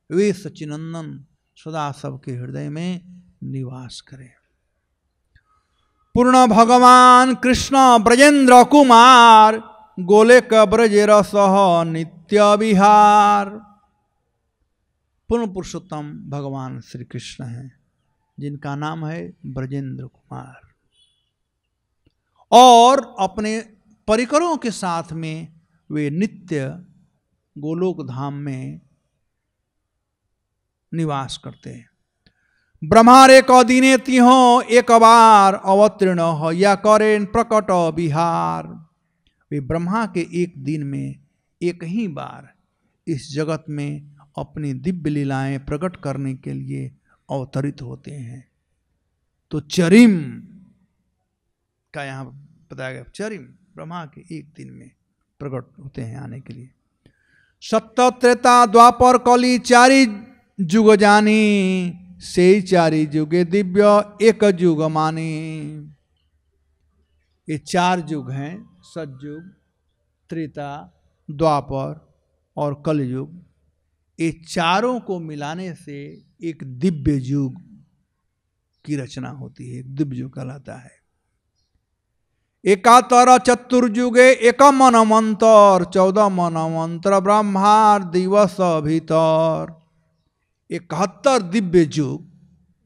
वे सच्चिनंदन सदा सबके हृदय में निवास करें। पूर्ण भगवान कृष्ण ब्रजेंद्र कुमार, गोलोक ब्रज रस नित्य विहार। पूर्ण पुरुषोत्तम भगवान श्री कृष्ण हैं, जिनका नाम है ब्रजेंद्र कुमार, और अपने परिकरों के साथ में वे नित्य गोलोक धाम में निवास करते हैं। ब्रह्मारे क दिने तिहो एक बार अवतीर्ण हो या करें प्रकट विहार। वे ब्रह्मा के एक दिन में एक ही बार इस जगत में अपनी दिव्य लीलाएं प्रकट करने के लिए अवतरित होते हैं। तो चरिम का यहाँ बताया गया, चरिम ब्रह्मा के एक दिन में प्रकट होते हैं आने के लिए। सत्य त्रेता द्वापर कली चारि जुग जानी, से चारि जुगे दिव्य एक जुग मानी। ये 4 युग हैं, सतयुग, त्रेता, द्वापर और कलयुग। ये चारों को मिलाने से एक दिव्य युग की रचना होती है, एक दिव्य युग कहलाता है। एकातर चतुर्युगे एक मनमंत्र, 14 मनमंत्र ब्रह्मार दिवस भीतर। 71 दिव्य युग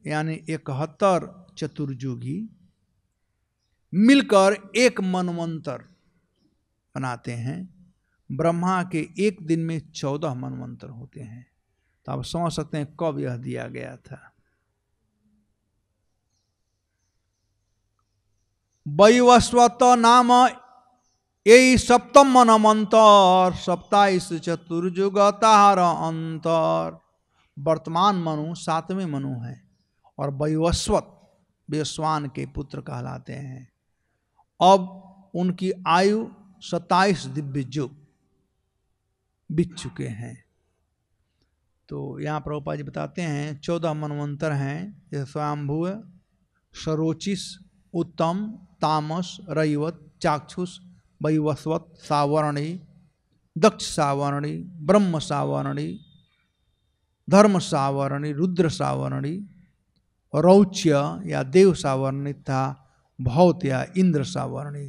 यानी 71 चतुर्युगी मिलकर एक मनमंत्र बनाते हैं। ब्रह्मा के एक दिन में 14 मनमंत्र होते हैं। तो आप समझ सकते हैं कब यह दिया गया था। वैवस्वत नाम यही सप्तम मनमंत्र, 27 चतुर्युग तार अंतर। वर्तमान मनु 7वें मनु है और वैवस्वत वेश्वान के पुत्र कहलाते हैं। अब उनकी आयु 27 दिव्य युग बीत चुके हैं। तो यहाँ प्रभुपाद जी बताते हैं 14 मनवंतर हैं, जैसे स्वयंभू, सरोचिस, उत्तम, तामस, रैवत, चाक्षुष, वैवस्वत, सावर्णी, दक्ष सावर्णी, ब्रह्म सावर्णी, धर्म सावर्णी, रुद्र सावर्णी, रौच्य या देव सावर्णी था, भौत या इंद्र सावर्णी।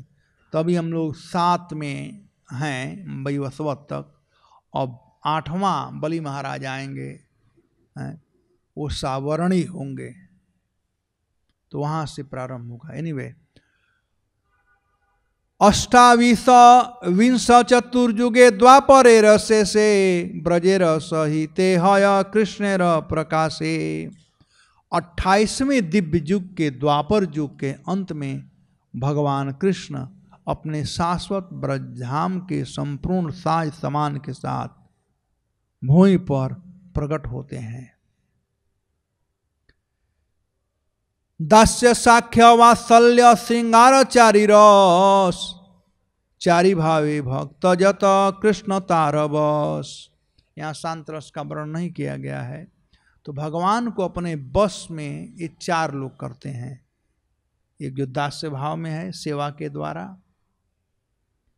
तभी हम लोग 7 में हैं वैवस्वत तक। अब 8वां बलि महाराज आएंगे, वो सावर्णी होंगे, तो वहां से प्रारंभ होगा। एनीवे, 28 चतुर्युगे द्वापरे रसे से ब्रजेर सहिते हय कृष्णेर प्रकाशे। 28वें दिव्य युग के द्वापर युग के अंत में भगवान कृष्ण अपने शाश्वत ब्रजधाम के संपूर्ण साज समान के साथ भूमि पर प्रकट होते हैं। दास्य साख्य वात्सल्य श्रृंगार चारि रस, चारि भावे भक्त जत कृष्ण तारवश। यहाँ शांत रस का वर्णन नहीं किया गया है। तो भगवान को अपने बस में ये 4 लोग करते हैं। एक जो दास्य भाव में है सेवा के द्वारा,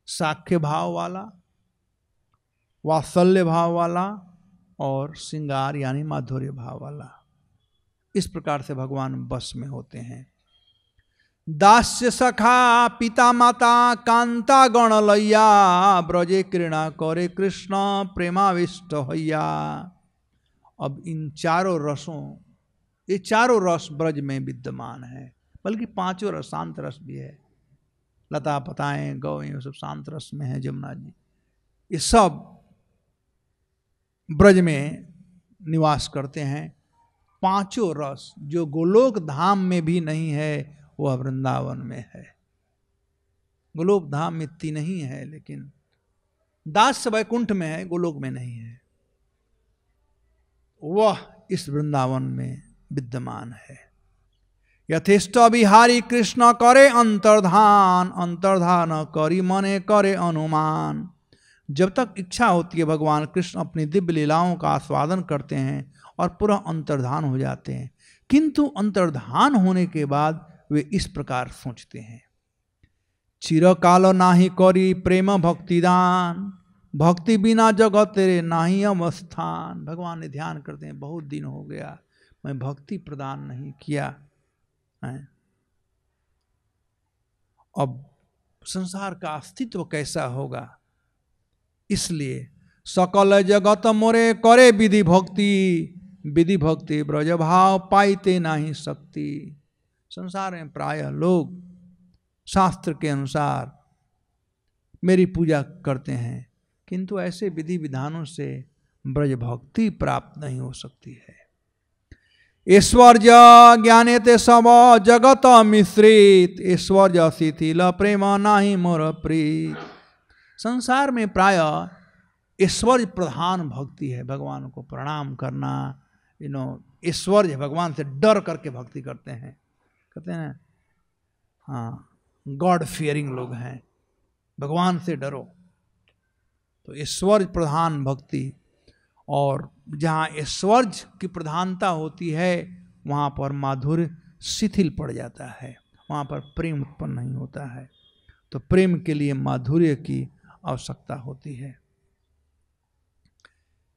साख्य भाव वाला, वात्सल्य भाव वाला और श्रृंगार यानी माधुर्य भाव वाला। इस प्रकार से भगवान बस में होते हैं। दास्य सखा पिता माता कांता गण लैया, ब्रजे क्रीड़ा करे कृष्ण प्रेमाविष्ट हैया। अब इन 4 रसों, ये 4 रस ब्रज में विद्यमान है, बल्कि 5 रस, शांत रस भी है। लता पताएं गौ ये सब शांत रस में है। जमुना जी ये सब ब्रज में निवास करते हैं। 5 रस जो गोलोक धाम में भी नहीं है वह वृंदावन में है। गोलोक धाम में 3 ही है, लेकिन दास्य वैकुंठ में है, गोलोक में नहीं है। वह इस वृंदावन में विद्यमान है। यथेष्ट बिहारी कृष्ण करे अंतर्धान, अंतर्धान करी मने करे अनुमान। जब तक इच्छा होती है भगवान कृष्ण अपनी दिव्य लीलाओं का आस्वादन करते हैं और पूरा अंतर्धान हो जाते हैं, किंतु अंतर्धान होने के बाद वे इस प्रकार सोचते हैं, चिरकाल नाही करी प्रेम भक्तिदान, भक्ति बिना जगत तेरे नाही अवस्थान। भगवान ने ध्यान करते हैं, बहुत दिन हो गया मैं भक्ति प्रदान नहीं किया है, अब संसार का अस्तित्व कैसा होगा। इसलिए सकल जगत मोरे करे विधि भक्ति, विधि भक्ति ब्रज भाव पाइते नहीं शक्ति। संसार में प्रायः लोग शास्त्र के अनुसार मेरी पूजा करते हैं, किंतु ऐसे विधि विधानों से ब्रज भक्ति प्राप्त नहीं हो सकती है। ऐश्वर्य ज्ञाने ते सब जगत मिश्रित, ऐश्वर्य शिथिल प्रेम नाही मोर प्रीत। संसार में प्रायः ऐश्वर्य प्रधान भक्ति है, भगवान को प्रणाम करना, ऐश्वर्य भगवान से डर करके भक्ति करते हैं, कहते हैं हाँ गॉड फियरिंग लोग हैं, भगवान से डरो। तो ऐश्वर्य प्रधान भक्ति, और जहाँ ऐश्वर्य की प्रधानता होती है वहाँ पर माधुर्य शिथिल पड़ जाता है, वहाँ पर प्रेम उत्पन्न नहीं होता है। तो प्रेम के लिए माधुर्य की आवश्यकता होती है।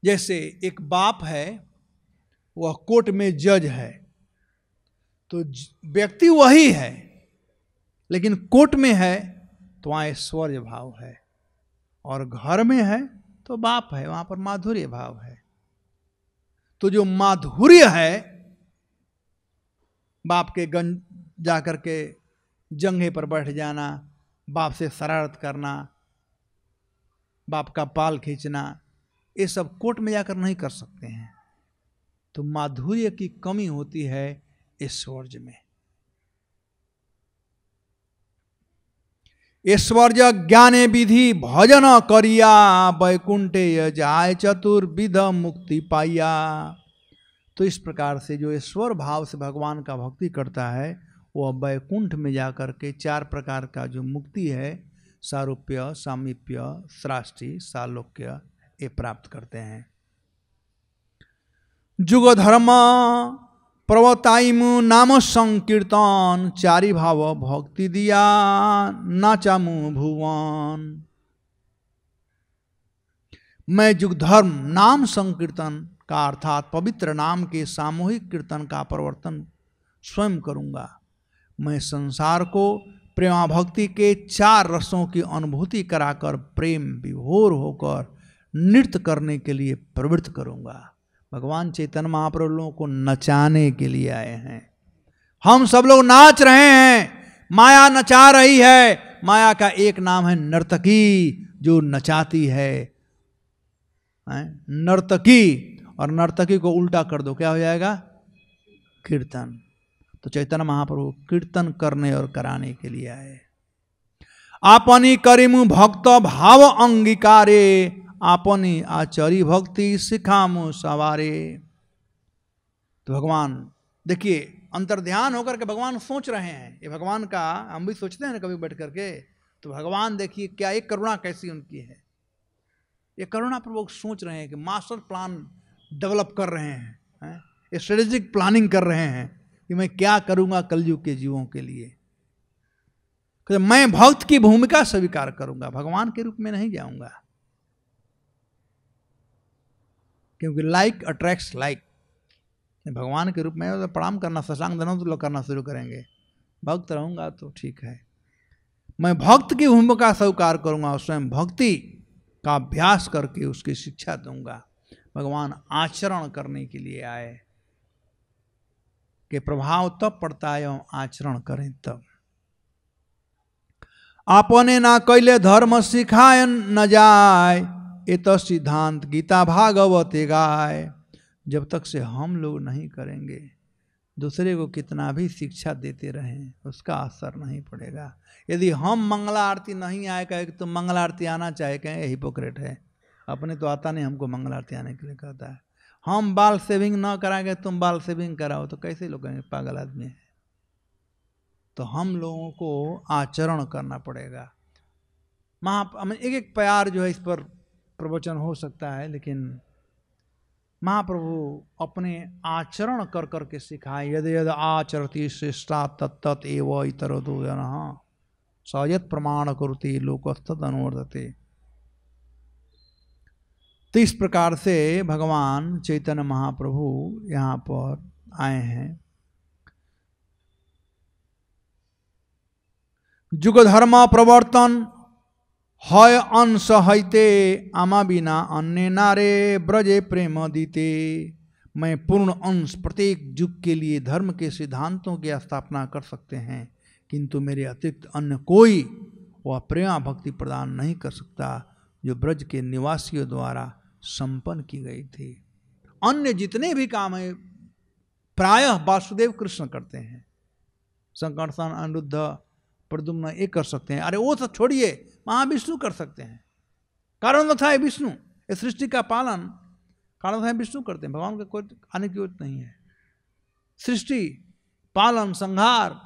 जैसे एक बाप है, वह कोर्ट में जज है, तो व्यक्ति वही है लेकिन कोर्ट में है तो वहाँ ऐश्वर्य भाव है, और घर में है तो बाप है, वहाँ पर माधुर्य भाव है। तो जो माधुर्य है, बाप के गंज जाकर के जंघे पर बैठ जाना, बाप से शरारत करना, बाप का पाल खींचना, ये सब कोर्ट में जाकर नहीं कर सकते हैं। तो माधुर्य की कमी होती है ऐश्वर्य में। ऐश्वर्य ज्ञाने विधि भजन करिया, वैकुंठे जाय चतुर्विध मुक्ति पाइया। तो इस प्रकार से जो ईश्वर भाव से भगवान का भक्ति करता है, वह वैकुंठ में जाकर के 4 प्रकार का जो मुक्ति है, सारूप्य, सामीप्य, सृष्टि, सालोक्य, ये प्राप्त करते हैं। जुग धर्म प्रवताइमु नाम संकीर्तन, 4 भाव भक्ति दिया नाचामु भुवन। मैं जुग धर्म नाम संकीर्तन का अर्थात पवित्र नाम के सामूहिक कीर्तन का प्रवर्तन स्वयं करूंगा। मैं संसार को प्रेमा भक्ति के 4 रसों की अनुभूति कराकर प्रेम विभोर होकर नृत्य करने के लिए प्रवृत्त करूंगा। भगवान चैतन्य महाप्रभु लोगों को नचाने के लिए आए हैं। हम सब लोग नाच रहे हैं, माया नचा रही है। माया का एक नाम है नर्तकी, जो नचाती है, नर्तकी। और नर्तकी को उल्टा कर दो, क्या हो जाएगा? कीर्तन। तो चैतन्य महाप्रभु कीर्तन करने और कराने के लिए आए। आपनी करिमु भक्त भाव अंगीकारे, आपनी आचरी भक्ति सिखामु सवारे। तो भगवान देखिए, अंतर्ध्यान होकर के भगवान सोच रहे हैं। ये भगवान का हम भी सोचते हैं ना कभी बैठ करके, तो भगवान देखिए क्या एक करुणा कैसी उनकी है। ये करुणा पूर्वक सोच रहे हैं कि मास्टर प्लान डेवलप कर रहे हैं, स्ट्रेटेजिक प्लानिंग कर रहे हैं कि मैं क्या करूंगा कलयुग के जीवों के लिए। मैं भक्त की भूमिका स्वीकार करूंगा, भगवान के रूप में नहीं जाऊंगा, क्योंकि लाइक अट्रैक्ट्स लाइक। भगवान के रूप में तो प्रणाम करना, सत्संग देना तो लोग करना शुरू करेंगे। भक्त रहूंगा तो ठीक है। मैं भक्त की भूमिका स्वीकार करूंगा, स्वयं भक्ति का अभ्यास करके उसकी शिक्षा दूंगा। भगवान आचरण करने के लिए आए कि प्रभाव तब पड़ता है आचरण करें तब। आपने ना कैले धर्म सिखाए न जाए, ये तो सिद्धांत गीता भागवत गाय। जब तक से हम लोग नहीं करेंगे, दूसरे को कितना भी शिक्षा देते रहें, उसका असर नहीं पड़ेगा। यदि हम मंगला आरती नहीं आए, कहे कि तुम मंगला आरती आना चाहे, कहें हिपोक्रेट है, अपने तो आता नहीं, हमको मंगला आरती आने के लिए कहता है। हम बाल सेविंग ना कराएंगे, तुम बाल सेविंग कराओ, तो कैसे लोग कहेंगे पागल आदमी है। तो हम लोगों को आचरण करना पड़ेगा। एक एक प्यार जो है इस पर प्रवचन हो सकता है, लेकिन महाप्रभु अपने आचरण कर करके सिखाए। यद यद आचरति श्रेष्ठा तत्त एव इतरतो जनः सयत प्रमाण कुरुते लोकस्तद अनुवर्तते। तो इस प्रकार से भगवान चैतन्य महाप्रभु यहाँ पर आए हैं। जुग धर्म प्रवर्तन हय अंश हईते आमा बिना अन्य नारे ब्रजे प्रेम दीते। मैं पूर्ण अंश प्रत्येक युग के लिए धर्म के सिद्धांतों की स्थापना कर सकते हैं, किंतु मेरे अतिरिक्त अन्य कोई वह प्रेमा भक्ति प्रदान नहीं कर सकता जो ब्रज के निवासियों द्वारा संपन्न की गई थी। अन्य जितने भी काम है प्रायः वासुदेव कृष्ण करते हैं। संकर्षण, अनिरुद्ध, प्रद्युम्न ये कर सकते हैं। अरे वो तो छोड़िए, महाविष्णु कर सकते हैं। कारण था विष्णु, इस सृष्टि का पालन कारण था विष्णु करते हैं। भगवान का कोई आने की जरूरत नहीं है। सृष्टि पालन संहार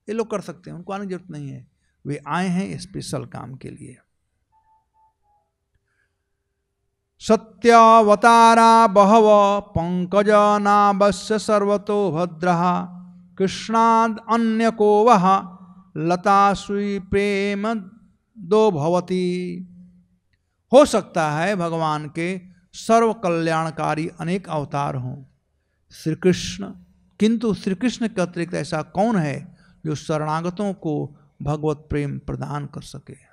ये लोग कर सकते हैं, उनको आने की जरूरत नहीं है। वे आए हैं स्पेशल काम के लिए। सत्यावतारा बहव पंकज नावश्य सर्वतो भद्रः कृष्णाद अन्य को वह लता सुई प्रेम दो भवती। हो सकता है भगवान के सर्व कल्याणकारी अनेक अवतार हों श्री कृष्ण, किंतु श्री कृष्ण के अतिरिक्त ऐसा कौन है जो शरणागतों को भगवत प्रेम प्रदान कर सके।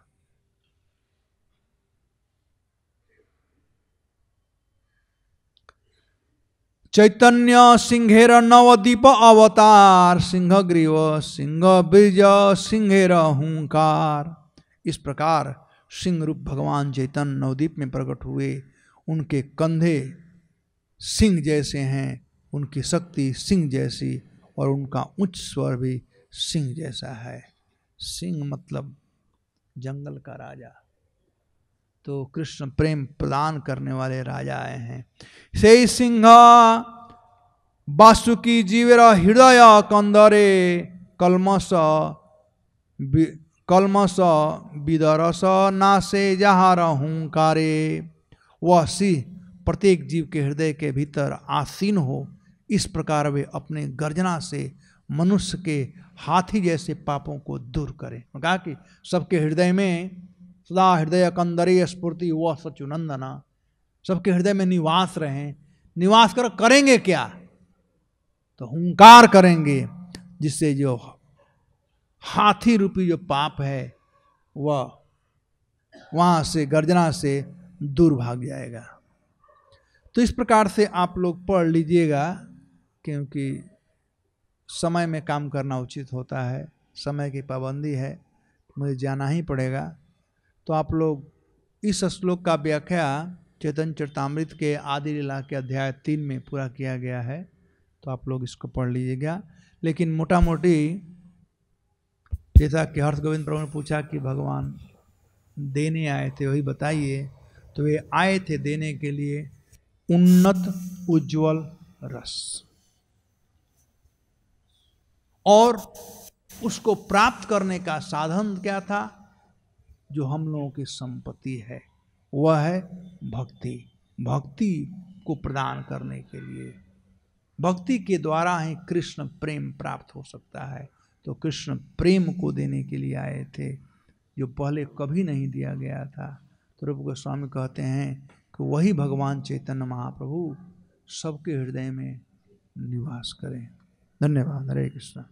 चैतन्य सिंहेर नवदीप अवतार सिंह ग्रीव सिंह बीज सिंहेर हुंकार। इस प्रकार सिंह रूप भगवान चैतन्य नवदीप में प्रकट हुए। उनके कंधे सिंह जैसे हैं, उनकी शक्ति सिंह जैसी, और उनका उच्च स्वर भी सिंह जैसा है। सिंह मतलब जंगल का राजा। तो कृष्ण प्रेम प्रदान करने वाले राजा आए हैं। से सिंह वासुकी जीवर हृदय कंदरे कलमस विदरस नासे जहार हुंकारे। वह सिंह प्रत्येक जीव के हृदय के भीतर आसीन हो, इस प्रकार वे अपने गर्जना से मनुष्य के हाथी जैसे पापों को दूर करें। कहा कि सबके हृदय में सदा हृदय कंदरे स्फूर्ति वह सचुनंदना, सबके हृदय में निवास रहें। निवास करेंगे क्या? तो हुंकार करेंगे, जिससे जो हाथी रूपी जो पाप है वह वहाँ से गर्जना से दूर भाग जाएगा। तो इस प्रकार से आप लोग पढ़ लीजिएगा, क्योंकि समय में काम करना उचित होता है। समय की पाबंदी है, मुझे जाना ही पड़ेगा। तो आप लोग इस श्लोक का व्याख्या चैतन्य चरितामृत के आदि लीला के अध्याय 3 में पूरा किया गया है, तो आप लोग इसको पढ़ लीजिएगा। लेकिन मोटा मोटी जैसा कि हर्ष गोविंद प्रभु ने पूछा कि भगवान देने आए थे, वही बताइए। तो वे आए थे देने के लिए उन्नत उज्जवल रस, और उसको प्राप्त करने का साधन क्या था? जो हम लोगों की संपत्ति है वह है भक्ति। भक्ति को प्रदान करने के लिए, भक्ति के द्वारा ही कृष्ण प्रेम प्राप्त हो सकता है। तो कृष्ण प्रेम को देने के लिए आए थे, जो पहले कभी नहीं दिया गया था। तो रूप गोस्वामी कहते हैं कि वही भगवान चैतन्य महाप्रभु सबके हृदय में निवास करें। धन्यवाद। हरे कृष्ण।